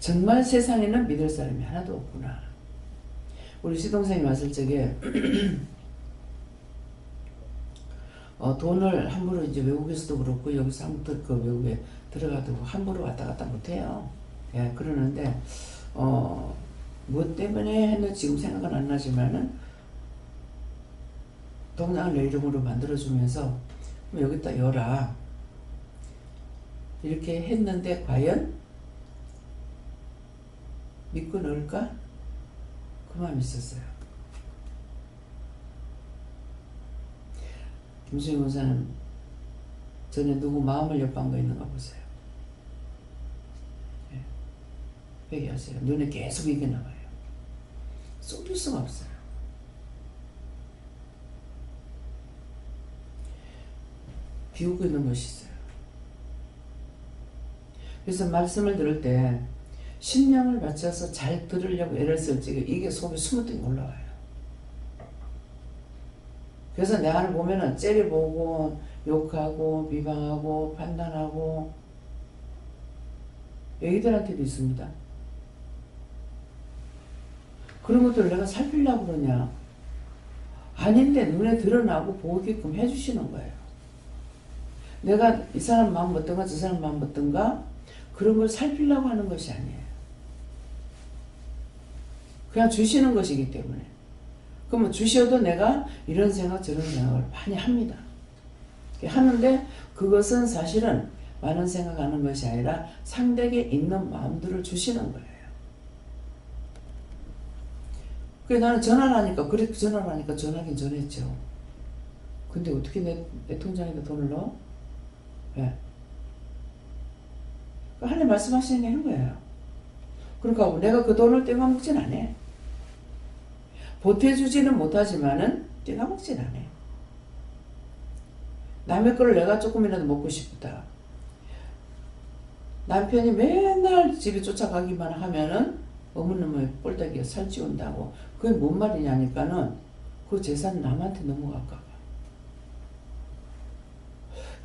정말 세상에는 믿을 사람이 하나도 없구나. 우리 시동생이 왔을 적에 돈을 함부로 이제 외국에서도 그렇고 여기서 함부로 그 외국에 들어가도 함부로 왔다 갔다 못해요. 예, 그러는데 무엇 때문에 했는지 지금 생각은 안 나지만은 동장을 내 이름으로 만들어주면서 여기다 열어 이렇게 했는데 과연 믿고 넣을까? 그 마음이 있었어요. 김수희 권사는 전에 누구 마음을 엿본 거 있는가 보세요. 예. 회개하세요. 눈에 계속 이게 나와요. 쏟을 수가 없어요. 비우고 있는 것이 있어요. 그래서 말씀을 들을 때 신명을 맞춰서 잘 들으려고 애를 쓸 적에 이게 속에 스무둥이 올라와요. 그래서 내 안을 보면은 째려보고 욕하고 비방하고 판단하고 애기들한테도 있습니다. 그런 것들을 내가 살피려고 그러냐? 아닌데 눈에 드러나고 보이게끔 해주시는 거예요. 내가 이 사람 마음 어떤가 저 사람 마음 어떤가 그런 걸 살피려고 하는 것이 아니에요. 그냥 주시는 것이기 때문에. 그러면 주셔도 내가 이런 생각 저런 생각을 많이 합니다. 하는데 그것은 사실은 많은 생각하는 것이 아니라 상대에게 있는 마음들을 주시는 거예요. 그래 나는 전화를 하니까 그래 전화를 하니까 전화긴 전했죠. 근데 어떻게 내 통장에다 돈을 넣어? 예. 하나님 말씀하시는 게 하는 거예요. 그러니까 내가 그 돈을 떼가먹진 않아. 보태주지는 못하지만은 떼가먹진 않아. 남의 거를 내가 조금이라도 먹고 싶다. 남편이 맨날 집에 쫓아가기만 하면은 어머님의 꼴다기가 살찌운다고. 그게 뭔 말이냐니까는 그 재산 남한테 넘어갈까봐.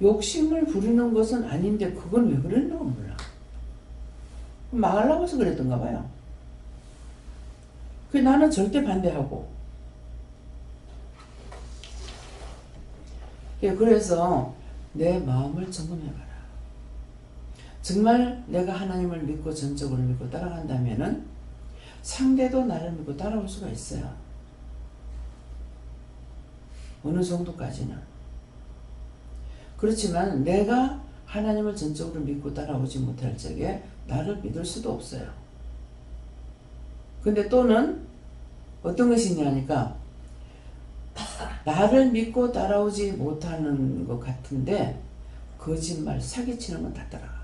욕심을 부리는 것은 아닌데 그건 왜 그랬는가 몰라. 망하려고 해서 그랬던가 봐요. 그 나는 절대 반대하고. 예, 그래서 내 마음을 점검해봐라. 정말 내가 하나님을 믿고 전적으로 믿고 따라간다면은 상대도 나를 믿고 따라올 수가 있어요. 어느 정도까지는. 그렇지만 내가 하나님을 전적으로 믿고 따라오지 못할 적에 나를 믿을 수도 없어요. 근데 또는 어떤 것이 있냐니까 나를 믿고 따라오지 못하는 것 같은데 거짓말, 사기치는 건 다 따라가.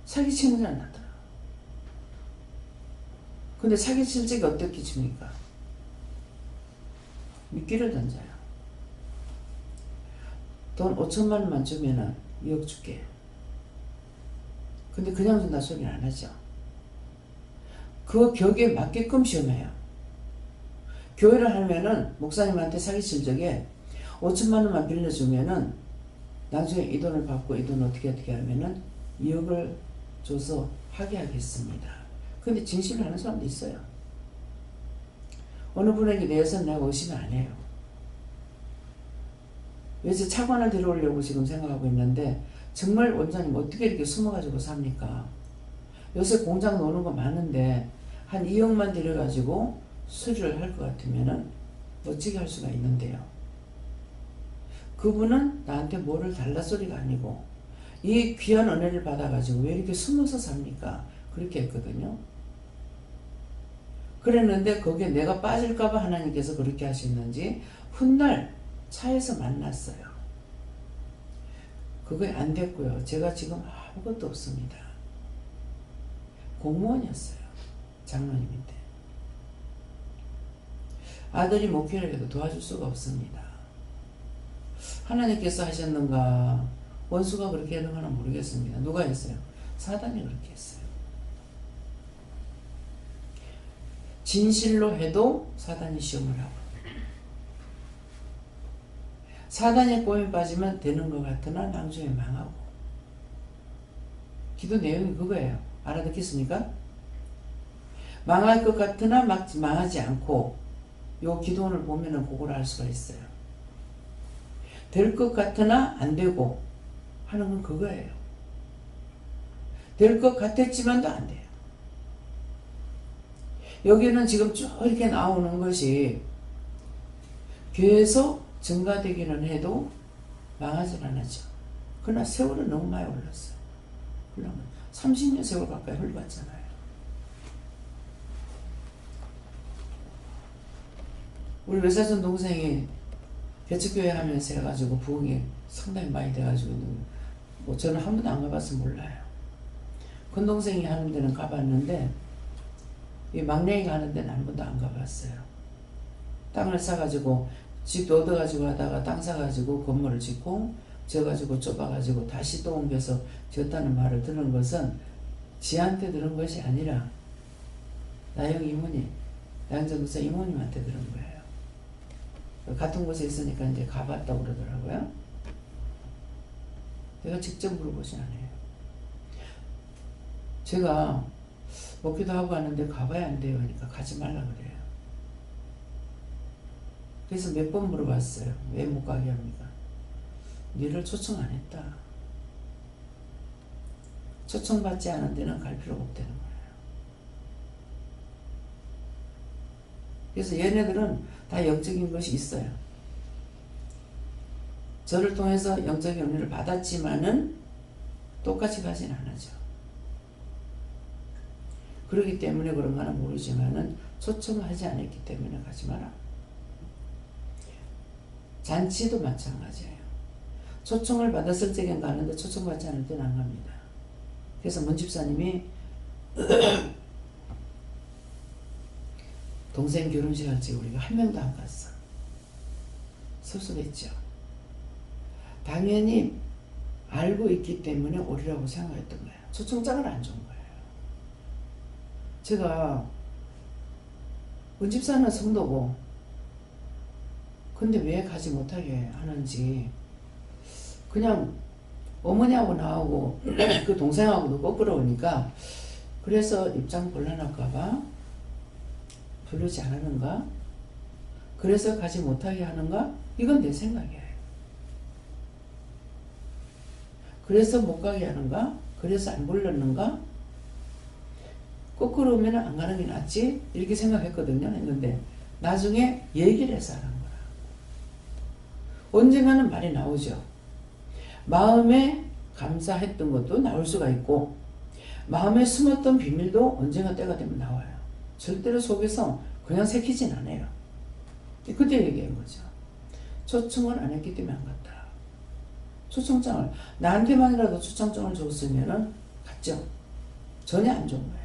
사기치는 건 안 따라가. 근데 사기칠 적에 어떻게 줍니까? 미끼를 던져요. 돈 5천만 원만 주면은 2억 줄게. 근데 그냥 준다 소리는 안 하죠. 그 격에 맞게끔 시험해요. 교회를 하면은 목사님한테 사기칠 적에 5천만 원만 빌려주면은 나중에 이 돈을 받고 이 돈 어떻게 하면은 2억을 줘서 하게 하겠습니다. 근데 진실을 하는 사람도 있어요. 어느 분에게 대해서는 내가 의심을 안 해요. 요새 차관을 데려오려고 지금 생각하고 있는데 정말 원장님 어떻게 이렇게 숨어가지고 삽니까? 요새 공장 노는 거 많은데 한 2억만 들여가지고 수리를 할 것 같으면은 멋지게 할 수가 있는데요. 그분은 나한테 뭐를 달라 소리가 아니고 이 귀한 은혜를 받아가지고 왜 이렇게 숨어서 삽니까? 그렇게 했거든요. 그랬는데 거기에 내가 빠질까봐 하나님께서 그렇게 하셨는지 훗날 차에서 만났어요. 그게 안 됐고요. 제가 지금 아무것도 없습니다. 공무원이었어요. 장로님인데. 아들이 목회를 해도 도와줄 수가 없습니다. 하나님께서 하셨는가? 원수가 그렇게 했는가는 모르겠습니다. 누가 했어요? 사단이 그렇게 했어요. 진실로 해도 사단이 시험을 하고, 사단의 꼬임에 빠지면 되는 것 같으나 나중에 망하고. 기도 내용이 그거예요. 알아듣겠습니까? 망할 것 같으나 망하지 않고, 요 기도원을 보면은 그걸 알 수가 있어요. 될 것 같으나 안 되고 하는 건 그거예요. 될 것 같았지만도 안 돼요. 여기는 지금 쭉 이렇게 나오는 것이 계속 증가되기는 해도 망하진 않았죠. 그러나 세월은 너무 많이 올랐어요. 그러면 30년 세월 가까이 흘러갔잖아요. 우리 외사촌 동생이 개척교회 하면서 해가지고 부흥이 상당히 많이 돼가지고 뭐 저는 한 번도 안 가봐서 몰라요. 큰 동생이 하는 데는 가봤는데 이 막내가 하는 데는 한 번도 안 가봤어요. 땅을 사가지고 집도 얻어가지고 하다가 땅 사가지고 건물을 짓고 져가지고 좁아가지고 다시 또 옮겨서 지었다는 말을 들은 것은 지한테 들은 것이 아니라 나영 이모님, 나영전도사 이모님한테 들은 거예요. 같은 곳에 있으니까 이제 가봤다고 그러더라고요. 내가 직접 물어보진 않아요. 제가 먹기도 하고 하는데 가봐야 안 돼요. 그러니까 가지 말라 그래요. 그래서 몇 번 물어봤어요. 왜 못 가게 합니까? 니를 초청 안 했다. 초청받지 않은 데는 갈 필요가 없다는 거예요. 그래서 얘네들은 다 영적인 것이 있어요. 저를 통해서 영적인 은혜를 받았지만은 똑같이 가진 않았죠. 그렇기 때문에 그런가는 모르지만은 초청을 하지 않았기 때문에 가지 마라. 잔치도 마찬가지예요. 초청을 받았을 적엔 가는데 초청받지 않을 때는 안 갑니다. 그래서 문 집사님이 동생 결혼식 할 때 우리가 한 명도 안 갔어. 섭섭했죠. 당연히 알고 있기 때문에 오리라고 생각했던 거예요. 초청장을 안 준 거예요. 제가 은집사는 성도고 근데 왜 가지 못하게 하는지 그냥 어머니하고 나하고 그 동생하고도 거꾸로오니까 그래서 입장 곤란할까봐 부르지 않았는가? 그래서 가지 못하게 하는가? 이건 내 생각이에요. 그래서 못 가게 하는가? 그래서 안 불렀는가? 거꾸로 오면 안 가는 게 낫지? 이렇게 생각했거든요. 했는데 나중에 얘기를 해서 하는 거라. 언젠가는 말이 나오죠. 마음에 감사했던 것도 나올 수가 있고 마음에 숨었던 비밀도 언젠가 때가 되면 나와요. 절대로 속에서 그냥 새키진 않아요. 그때 얘기한 거죠. 초청을 안 했기 때문에 안 갔다. 초청장을 나한테만이라도 초청장을 줬으면은 갔죠. 전혀 안 준 거예요.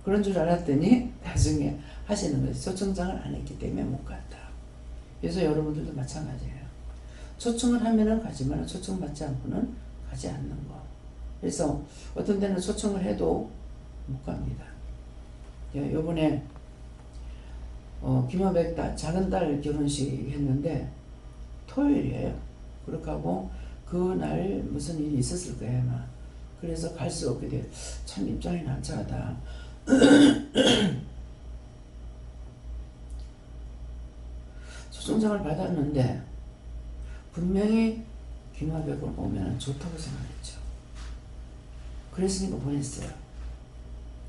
그런 줄 알았더니 나중에 하시는 거지. 초청장을 안 했기 때문에 못 갔다. 그래서 여러분들도 마찬가지예요. 초청을 하면은 가지만 초청받지 않고는 가지 않는 거. 그래서 어떤 데는 초청을 해도 못 갑니다. 요번에 김여백 작은 딸 결혼식 했는데 토요일이에요. 그렇게 하고 그날 무슨 일이 있었을 거예요 아마. 그래서 갈 수 없게 돼요. 참 입장이 난처하다. 초청장을 받았는데 분명히 김여백을 보면 좋다고 생각했죠. 그랬으니까 보냈어요.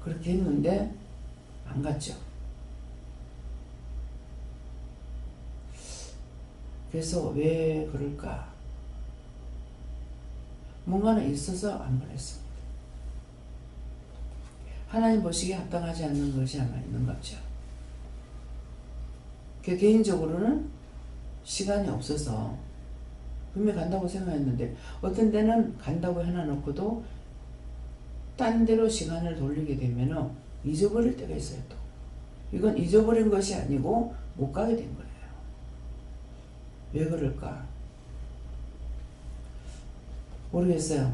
그렇게 했는데 안 갔죠. 그래서 왜 그럴까? 뭔가는 있어서 안 보냈습니다. 하나님 보시기에 합당하지 않는 것이 아마 있는 거죠. 개인적으로는 시간이 없어서 분명히 간다고 생각했는데 어떤 데는 간다고 해놔놓고도 딴 데로 시간을 돌리게 되면 잊어버릴 때가 있어요. 또 이건 잊어버린 것이 아니고 못 가게 된 거예요. 왜 그럴까? 모르겠어요.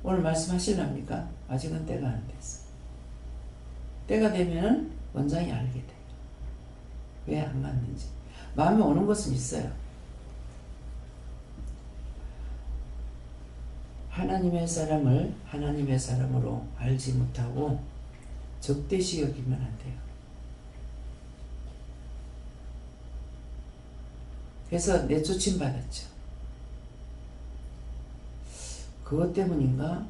오늘 말씀하실랍니까? 아직은 때가 안 됐어. 때가 되면은 원장이 알게 돼요. 왜 안 갔는지. 마음에 오는 것은 있어요. 하나님의 사람을 하나님의 사람으로 알지 못하고 적대시 여기면 안 돼요. 그래서 내쫓임 받았죠. 그것 때문인가?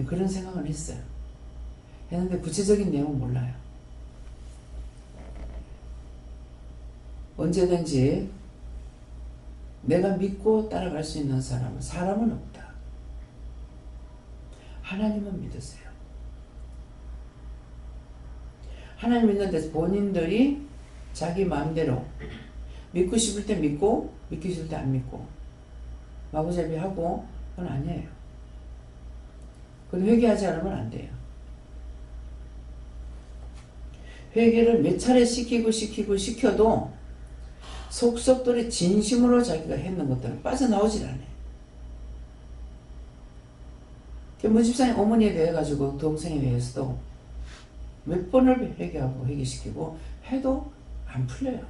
그런 생각을 했어요. 했는데 구체적인 내용은 몰라요. 언제든지 내가 믿고 따라갈 수 있는 사람은 없다. 하나님은 믿으세요. 하나님 믿는데 본인들이 자기 마음대로 믿고 싶을 때 믿고 믿기 싫을 때 안 믿고 마구잡이하고 그건 아니에요. 그건 회개하지 않으면 안 돼요. 회개를 몇 차례 시켜도 속속들이 진심으로 자기가 했는 것들은 빠져나오질 않아요. 문 집사님 어머니에 대해 가지고 동생에 대해서도 몇 번을 회개하고 회개시키고 해도 안 풀려요.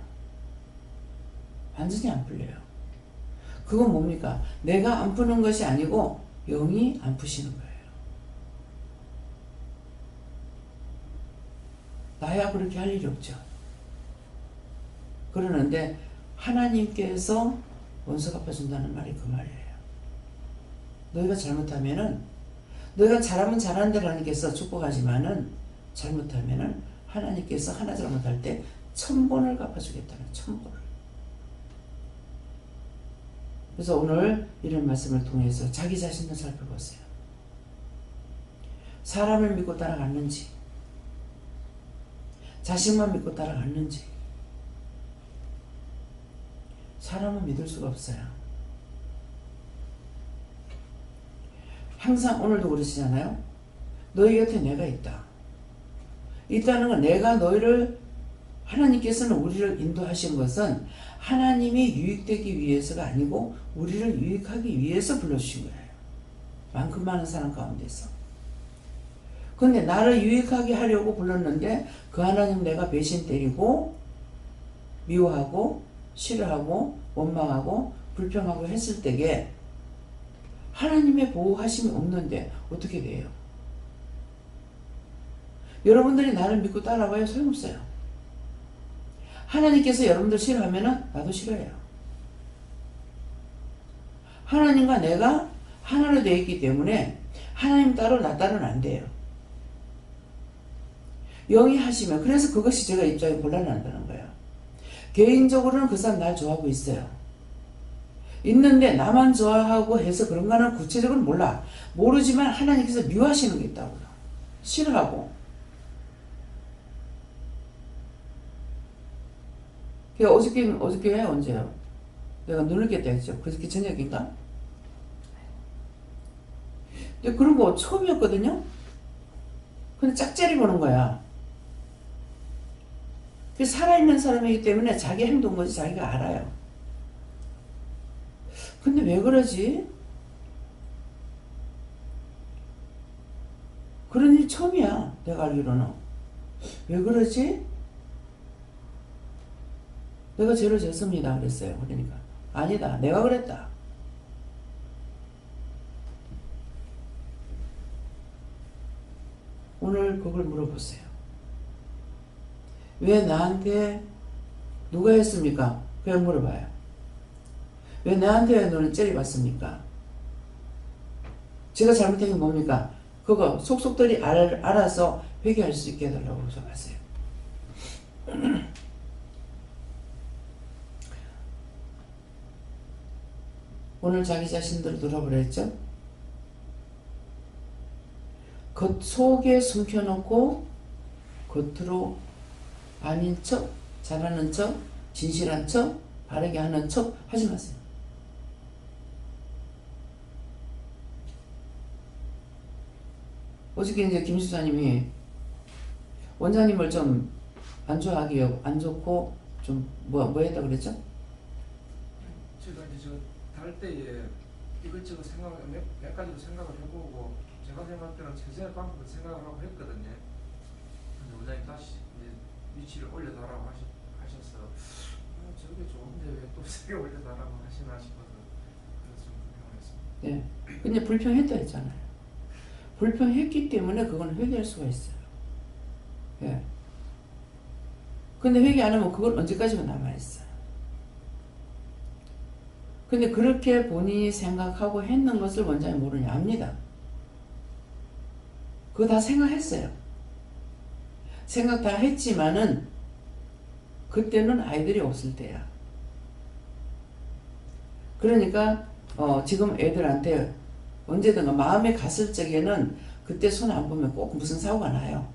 완전히 안 풀려요. 그건 뭡니까? 내가 안 푸는 것이 아니고 영이 안 푸시는 거예요. 나야 그렇게 할 일이 없죠. 그러는데 하나님께서 원수 갚아준다는 말이 그 말이에요. 너희가 잘못하면은 너희가 잘하면 잘하는 대로 하나님께서 축복하지만은 잘못하면은 하나님께서 하나 잘못할 때 1000번을 갚아주겠다는 1000번을. 그래서 오늘 이런 말씀을 통해서 자기 자신을 살펴보세요. 사람을 믿고 따라갔는지 자신만 믿고 따라갔는지. 사람은 믿을 수가 없어요. 항상 오늘도 그러시잖아요. 너희 곁에 내가 있다. 있다는 건 내가 너희를 하나님께서는 우리를 인도하신 것은 하나님이 유익되기 위해서가 아니고 우리를 유익하기 위해서 불러주신 거예요. 많고 많은 사람 가운데서. 근데 나를 유익하게 하려고 불렀는데 그 하나님 내가 배신 때리고 미워하고 싫어하고 원망하고 불평하고 했을 때에 하나님의 보호하심이 없는데 어떻게 돼요? 여러분들이 나를 믿고 따라가요? 소용없어요. 하나님께서 여러분들 싫어하면 나도 싫어해요. 하나님과 내가 하나로 되어 있기 때문에 하나님 따로 나 따로는 안 돼요. 영이 하시면 그래서 그것이 제가 입장이 곤란한다는 거예요. 개인적으로는 그 사람 날 좋아하고 있어요. 있는데 나만 좋아하고 해서 그런가는 구체적으로 몰라. 모르지만 하나님께서 미워하시는 게 있다고요. 싫어하고. 어저께 언제요? 내가 눈을 깼다 했죠. 그저께 저녁인가? 근데 그런 거 처음이었거든요? 근데 짝짜리 보는 거야. 그 살아있는 사람이기 때문에 자기 행동 뭐지 자기가 알아요. 근데 왜 그러지? 그런 일 처음이야. 내가 알기로는. 왜 그러지? 내가 죄를 졌습니다. 그랬어요. 그러니까. 아니다. 내가 그랬다. 오늘 그걸 물어보세요. 왜 나한테 누가 했습니까? 그냥 물어봐요. 왜 나한테 너는 째려봤습니까? 제가 잘못한 게 뭡니까? 그거 속속들이 알아서 회개할 수 있게 해달라고 하세요. 오늘 자기 자신들 돌아보랬죠? 겉 속에 숨겨놓고 겉으로 아닌 척, 잘하는 척, 진실한 척, 바르게 하는 척 하지 마세요. 어저께 이제 김 집사님이 원장님을 좀 안 좋아하기 안 좋고 좀 뭐 했다 그랬죠? 제가 이제 다를 때에 이것저것 몇 가지도 생각을 해보고 제가 생각할 때는 최선의 방법을 생각을 하고 했거든요. 근데 원장님 다시 이제 위치를 올려달라고 하셔서 저게 좋은데 왜 또 세게 올려달라고 하시나 싶어서 그래서 좀 불평했습니다. 네. 근데 불평했다 했잖아요. 불평했기 때문에 그건 회개할 수가 있어요. 예. 근데 회개 안 하면 그건 언제까지나 남아있어요. 근데 그렇게 본인이 생각하고 했는 것을 원장이 모르냐 압니다. 그거 다 생각했어요. 생각 다 했지만은 그때는 아이들이 없을 때야. 그러니까 지금 애들한테 언제든가 마음에 갔을 적에는 그때 손 안 보면 꼭 무슨 사고가 나요.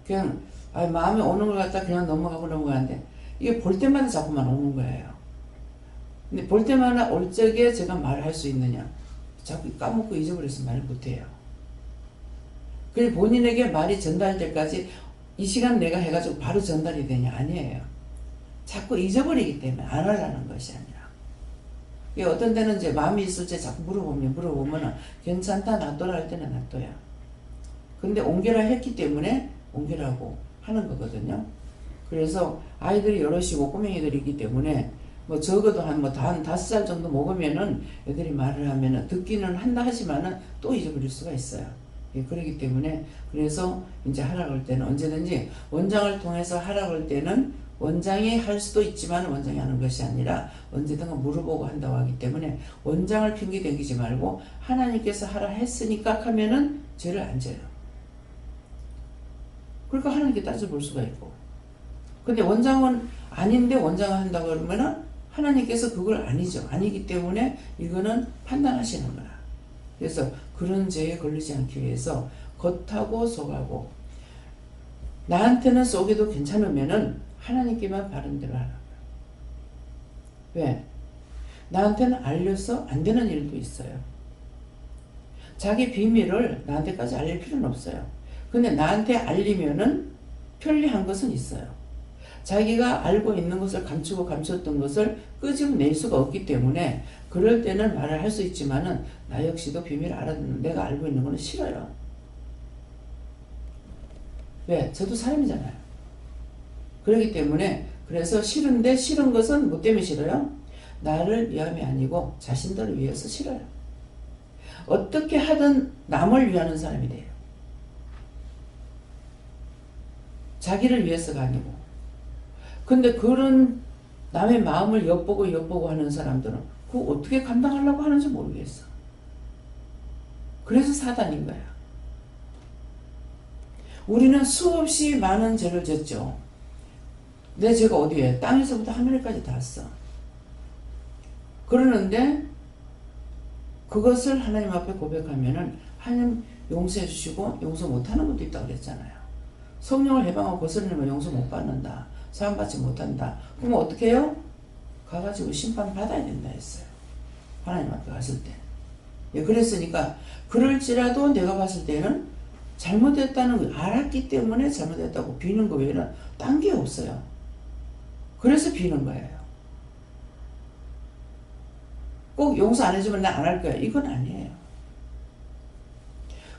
그냥 마음에 오는 걸 갖다 그냥 넘어가는데 이게 볼 때마다 자꾸만 오는 거예요. 근데 볼 때마다 올 적에 제가 말을 할 수 있느냐? 자꾸 까먹고 잊어버려서 말을 못해요. 그래서 본인에게 말이 전달될 때까지 이 시간 내가 해가지고 바로 전달이 되냐? 아니에요. 자꾸 잊어버리기 때문에 안 하려는 것이 아니라. 어떤 때는 이제 마음이 있을 때 자꾸 물어보면은 괜찮다, 놔둬라 할 때는 놔둬요. 근데 옮겨라 했기 때문에 옮겨라고 하는 거거든요. 그래서 아이들이 여럿이고 꼬맹이들이 있기 때문에 뭐 적어도 한 5살 정도 먹으면은 애들이 말을 하면은 듣기는 한다 하지만은 또 잊어버릴 수가 있어요. 예, 그렇기 때문에 그래서 이제 하라 그럴 때는 언제든지 원장을 통해서 하라 그럴 때는 원장이 할 수도 있지만 원장이 하는 것이 아니라 언제든가 물어보고 한다고 하기 때문에 원장을 핑계 댕기지 말고 하나님께서 하라 했으니까 하면은 죄를 안 져요. 그러니까 하나님께 따져볼 수가 있고. 근데 원장은 아닌데 원장을 한다고 그러면은 하나님께서 그걸 아니기 때문에 이거는 판단하시는 거야. 그래서 그런 죄에 걸리지 않기 위해서 겉하고 속하고 나한테는 속에도 괜찮으면은 하나님께만 바른 대로 하라. 왜? 나한테는 알려서 안 되는 일도 있어요. 자기 비밀을 나한테까지 알릴 필요는 없어요. 근데 나한테 알리면은 편리한 것은 있어요. 자기가 알고 있는 것을 감추고 감췄던 것을 끄집어낼 수가 없기 때문에 그럴 때는 말을 할 수 있지만은 나 역시도 비밀을 알아듣는 내가 알고 있는 거는 싫어요. 왜? 저도 사람이잖아요. 그렇기 때문에 그래서 싫은데 싫은 것은 뭐 때문에 싫어요? 나를 위함이 아니고 자신들을 위해서 싫어요. 어떻게 하든 남을 위하는 사람이 돼요. 자기를 위해서가 아니고. 근데 그런 남의 마음을 엿보고 하는 사람들은 그거 어떻게 감당하려고 하는지 모르겠어. 그래서 사단인 거야. 우리는 수없이 많은 죄를 졌죠. 내 죄가 어디에? 땅에서부터 하늘까지 닿았어. 그러는데 그것을 하나님 앞에 고백하면은 하나님 용서해 주시고 용서 못하는 것도 있다고 그랬잖아요. 성령을 해방하고 거스르면 용서 못 받는다. 사함받지 못한다. 그럼 어떻게 해요? 가가지고 심판 받아야 된다 했어요. 하나님 앞에 갔을 때. 예, 그랬으니까 그럴지라도 내가 봤을 때는 잘못했다는 걸 알았기 때문에 잘못했다고 비는 거 외에는 딴 게 없어요. 그래서 비는 거예요. 꼭 용서 안 해주면 나 안 할 거야. 이건 아니에요.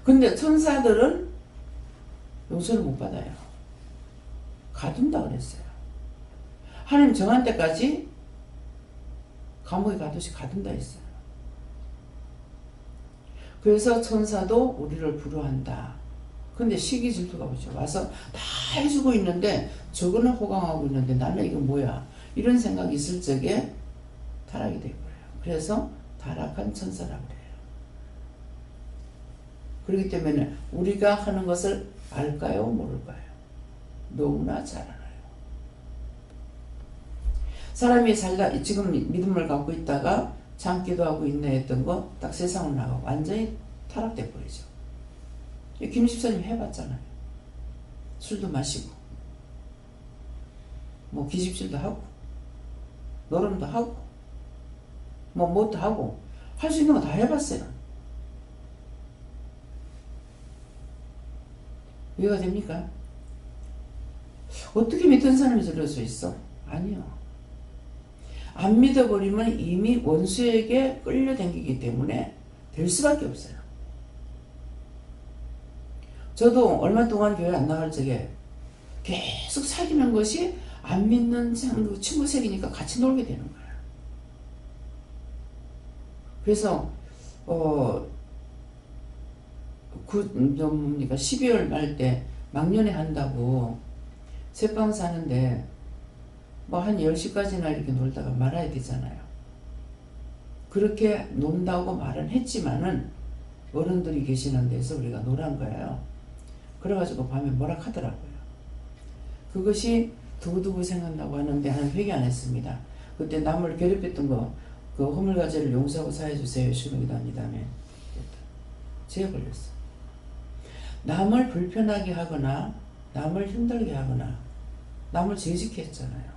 근데 천사들은 용서를 못 받아요. 가둔다 그랬어요. 하나님 정한 때까지 감옥에 가듯이 가둔다 했어요. 그래서 천사도 우리를 부러워한다. 근데 시기 질투가 오죠. 와서 다 해주고 있는데 저거는 호강하고 있는데 나는 이거 뭐야. 이런 생각이 있을 적에 타락이 되고요. 그래서 타락한 천사라고 그래요. 그렇기 때문에 우리가 하는 것을 알까요? 모를까요? 너무나 잘 알아요. 사람이 살다 지금 믿음을 갖고 있다가 참기도 하고 인내했던 거 딱 세상으로 나가고 완전히 타락돼 버리죠. 김 집사님 해봤잖아요. 술도 마시고 뭐 기집질도 하고 노름도 하고 뭐 뭣도 하고 할 수 있는 거 다 해봤어요. 이해가 됩니까? 어떻게 믿던 사람이 저럴 수 있어? 아니요. 안 믿어버리면 이미 원수에게 끌려다니기 때문에 될 수밖에 없어요. 저도 얼마 동안 교회 안 나갈 적에 계속 사귀는 것이 안 믿는 친구 색이니까 같이 놀게 되는 거예요. 그래서 12월 말 때 막년회 한다고 새빵 사는데 뭐 한 10시까지나 이렇게 놀다가 말아야 되잖아요. 그렇게 논다고 말은 했지만은 어른들이 계시는 데서 우리가 노란 거예요. 그래가지고 밤에 뭐라 하더라고요. 그것이 두고두고 생각나고 하는데 한 회개 안 했습니다. 그때 남을 괴롭혔던 거, 그 허물가지를 용서하고 사해주세요. 신우기도합니다며. 제가 걸렸어. 남을 불편하게 하거나 남을 힘들게 하거나 남을 죄짓게 했잖아요.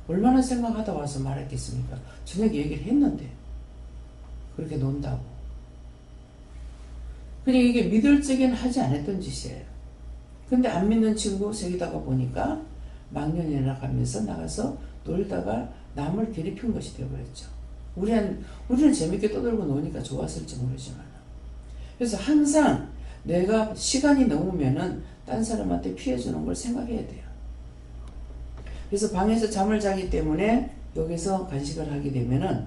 얼마나 생각하다 와서 말했겠습니까? 저녁에 얘기를 했는데 그렇게 논다고. 그냥 이게 믿을 적엔 하지 않았던 짓이에요. 근데 안 믿는 친구 새기다가 보니까 막년이나 가면서 나가서 놀다가 남을 괴롭힌 것이 되어버렸죠. 우리는 재밌게 떠들고 노니까 좋았을지 모르지만. 그래서 항상 내가 시간이 넘으면은 딴 사람한테 피해주는 걸 생각해야 돼요. 그래서 방에서 잠을 자기 때문에 여기서 간식을 하게 되면은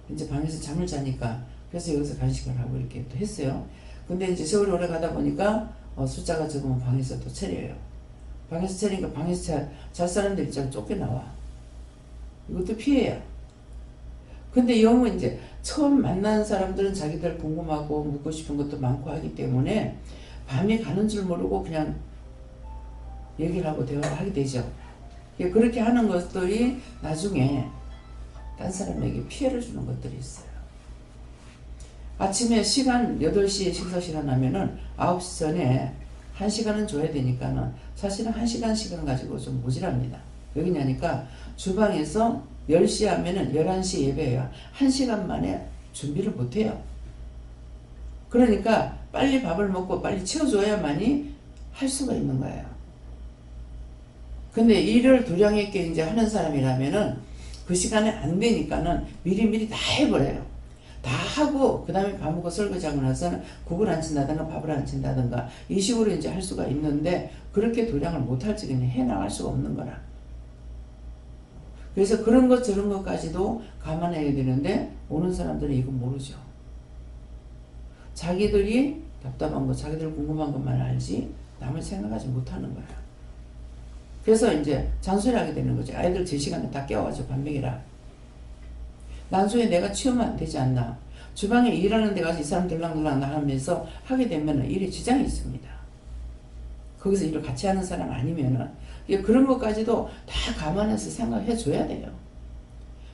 이제 방에서 잠을 자니까 그래서 여기서 간식을 하고 이렇게 또 했어요. 근데 이제 세월이 오래 가다 보니까 숫자가 적으면 방에서 또 차려요. 방에서 차리니까 방에서 잘 사람들이 잘 쫓겨나와. 이것도 피해야. 근데 영은 이제 처음 만나는 사람들은 자기들 궁금하고 묻고 싶은 것도 많고 하기 때문에 밤에 가는 줄 모르고 그냥 얘기를 하고 대화를 하게 되죠. 그렇게 하는 것들이 나중에 딴 사람에게 피해를 주는 것들이 있어요. 아침에 시간 8시에 식사 시간 하면은 9시 전에 1시간은 줘야 되니까는 사실은 1시간 가지고 좀 모자랍니다. 왜냐니까 주방에서 10시 하면은 11시 예배예요. 1시간 만에 준비를 못해요. 그러니까 빨리 밥을 먹고 빨리 채워줘야만이 할 수가 있는 거예요. 근데 일을 두량 있게 이제 하는 사람이라면은 그 시간에 안 되니까는 미리미리 다 해버려요. 다 하고 그 다음에 밥 먹고 설거지하고 나서는 국을 안 친다든가 밥을 안 친다든가 이 식으로 이제 할 수가 있는데 그렇게 도량을 못할 적에는 해나갈 수가 없는 거라. 그래서 그런 것 저런 것까지도 감안해야 되는데 오는 사람들은 이거 모르죠. 자기들이 답답한 거 자기들 궁금한 것만 알지 남을 생각하지 못하는 거야. 그래서 이제 잔소리하게 되는 거죠. 아이들 제 시간에 다 깨워가지고 밥 먹이라. 나중에 내가 치우면 안 되지 않나. 주방에 일하는 데 가서 이 사람 들랑들랑 나가면서 하게 되면 일에 지장이 있습니다. 거기서 일을 같이 하는 사람 아니면은 그런 것까지도 다 감안해서 생각해 줘야 돼요.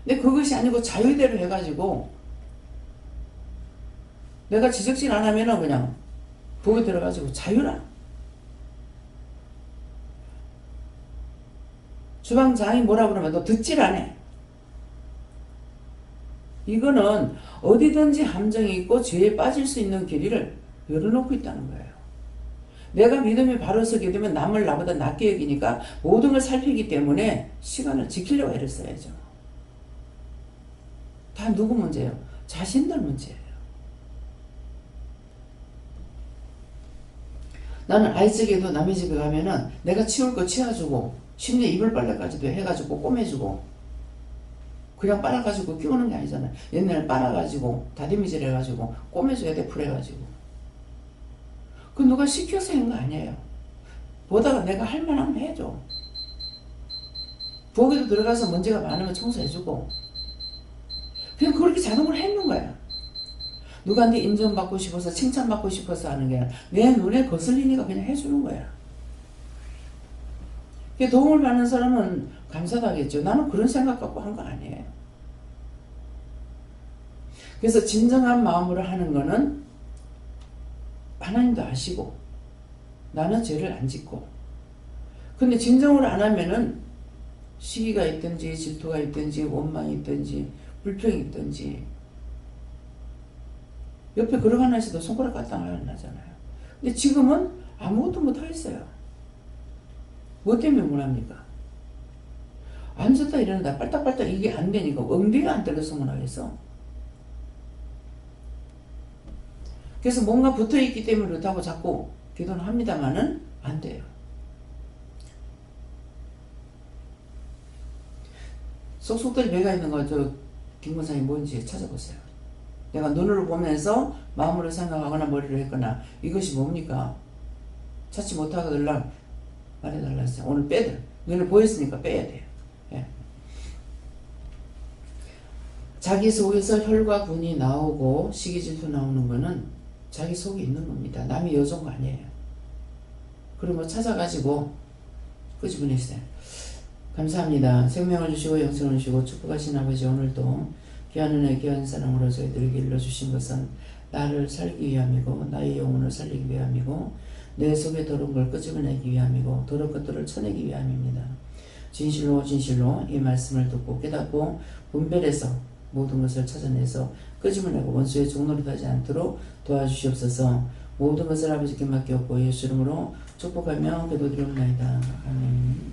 근데 그것이 아니고 자유대로 해가지고 내가 지적질 안 하면은 그냥 보고 들어가지고 자유라. 주방장이 뭐라 그러면 너 듣질 않아. 이거는 어디든지 함정이 있고 죄에 빠질 수 있는 길이를 열어놓고 있다는 거예요. 내가 믿음이 바로 서게 되면 남을 나보다 낫게 여기니까 모든 걸 살피기 때문에 시간을 지키려고 애를 써야죠. 다 누구 문제예요? 자신들 문제예요. 나는 아이적에도 남의 집에 가면은 내가 치울 거 치워주고 심지어 이불 빨래까지도 해가지고 꼬매주고 그냥 빨아가지고 끼우는 게 아니잖아요. 옛날에 빨아가지고 다듬이질 해가지고 꼬매줘야 돼. 풀해가지고 그 누가 시켜서 한 거 아니에요. 보다가 내가 할 만하면 해줘. 부엌에도 들어가서 먼지가 많으면 청소해주고 그냥 그렇게 자동으로 해놓는 거야. 누구한테 인정받고 싶어서 칭찬받고 싶어서 하는 게 아니라 내 눈에 거슬리니까 그냥 해주는 거야. 도움을 받는 사람은 감사도 하겠죠. 나는 그런 생각 갖고 한 거 아니에요. 그래서 진정한 마음으로 하는 거는 하나님도 아시고 나는 죄를 안 짓고 근데 진정으로 안 하면은 시기가 있든지 질투가 있든지 원망이 있든지 불평이 있든지 옆에 걸어가는 애도 손가락 갖다 안 나잖아요. 근데 지금은 아무것도 못하겠어요. 뭐 때문에 못합니까? 앉았다 일어나다 빨딱빨딱 이게 안 되니까 엉덩이가 안 떨려서 못하겠어. 그래서 뭔가 붙어있기 때문에 그렇다고 자꾸 기도는 합니다만은 안 돼요. 속속들이 배가 있는 거 저 김권상이 뭔지 찾아보세요. 내가 눈으로 보면서 마음으로 생각하거나 머리로 했거나 이것이 뭡니까? 찾지 못하거들랑 말해달라 했어요. 오늘 빼들. 눈에 보였으니까 빼야 돼요. 예. 자기 속에서 혈과 분이 나오고 시기질투 나오는 거는 자기 속에 있는 겁니다. 남이 여존 거 아니에요. 그런 거 찾아가지고 끄집어내세요. 감사합니다. 생명을 주시고 영생을 주시고 축복하신 아버지, 오늘도 귀한 은혜 귀한 사랑으로 저희들에게 일러주신 것은 나를 살기 위함이고 나의 영혼을 살리기 위함이고 내 속에 더러운 걸 끄집어내기 위함이고 더러운 것들을 쳐내기 위함입니다. 진실로 진실로 이 말씀을 듣고 깨닫고 분별해서 모든 것을 찾아내서 끄집어내고 원수의 종노릇 하지 않도록 도와주시옵소서. 모든 것을 아버지께 맡겼고 예수 이름으로 축복하며 기도드리옵나이다. 아멘.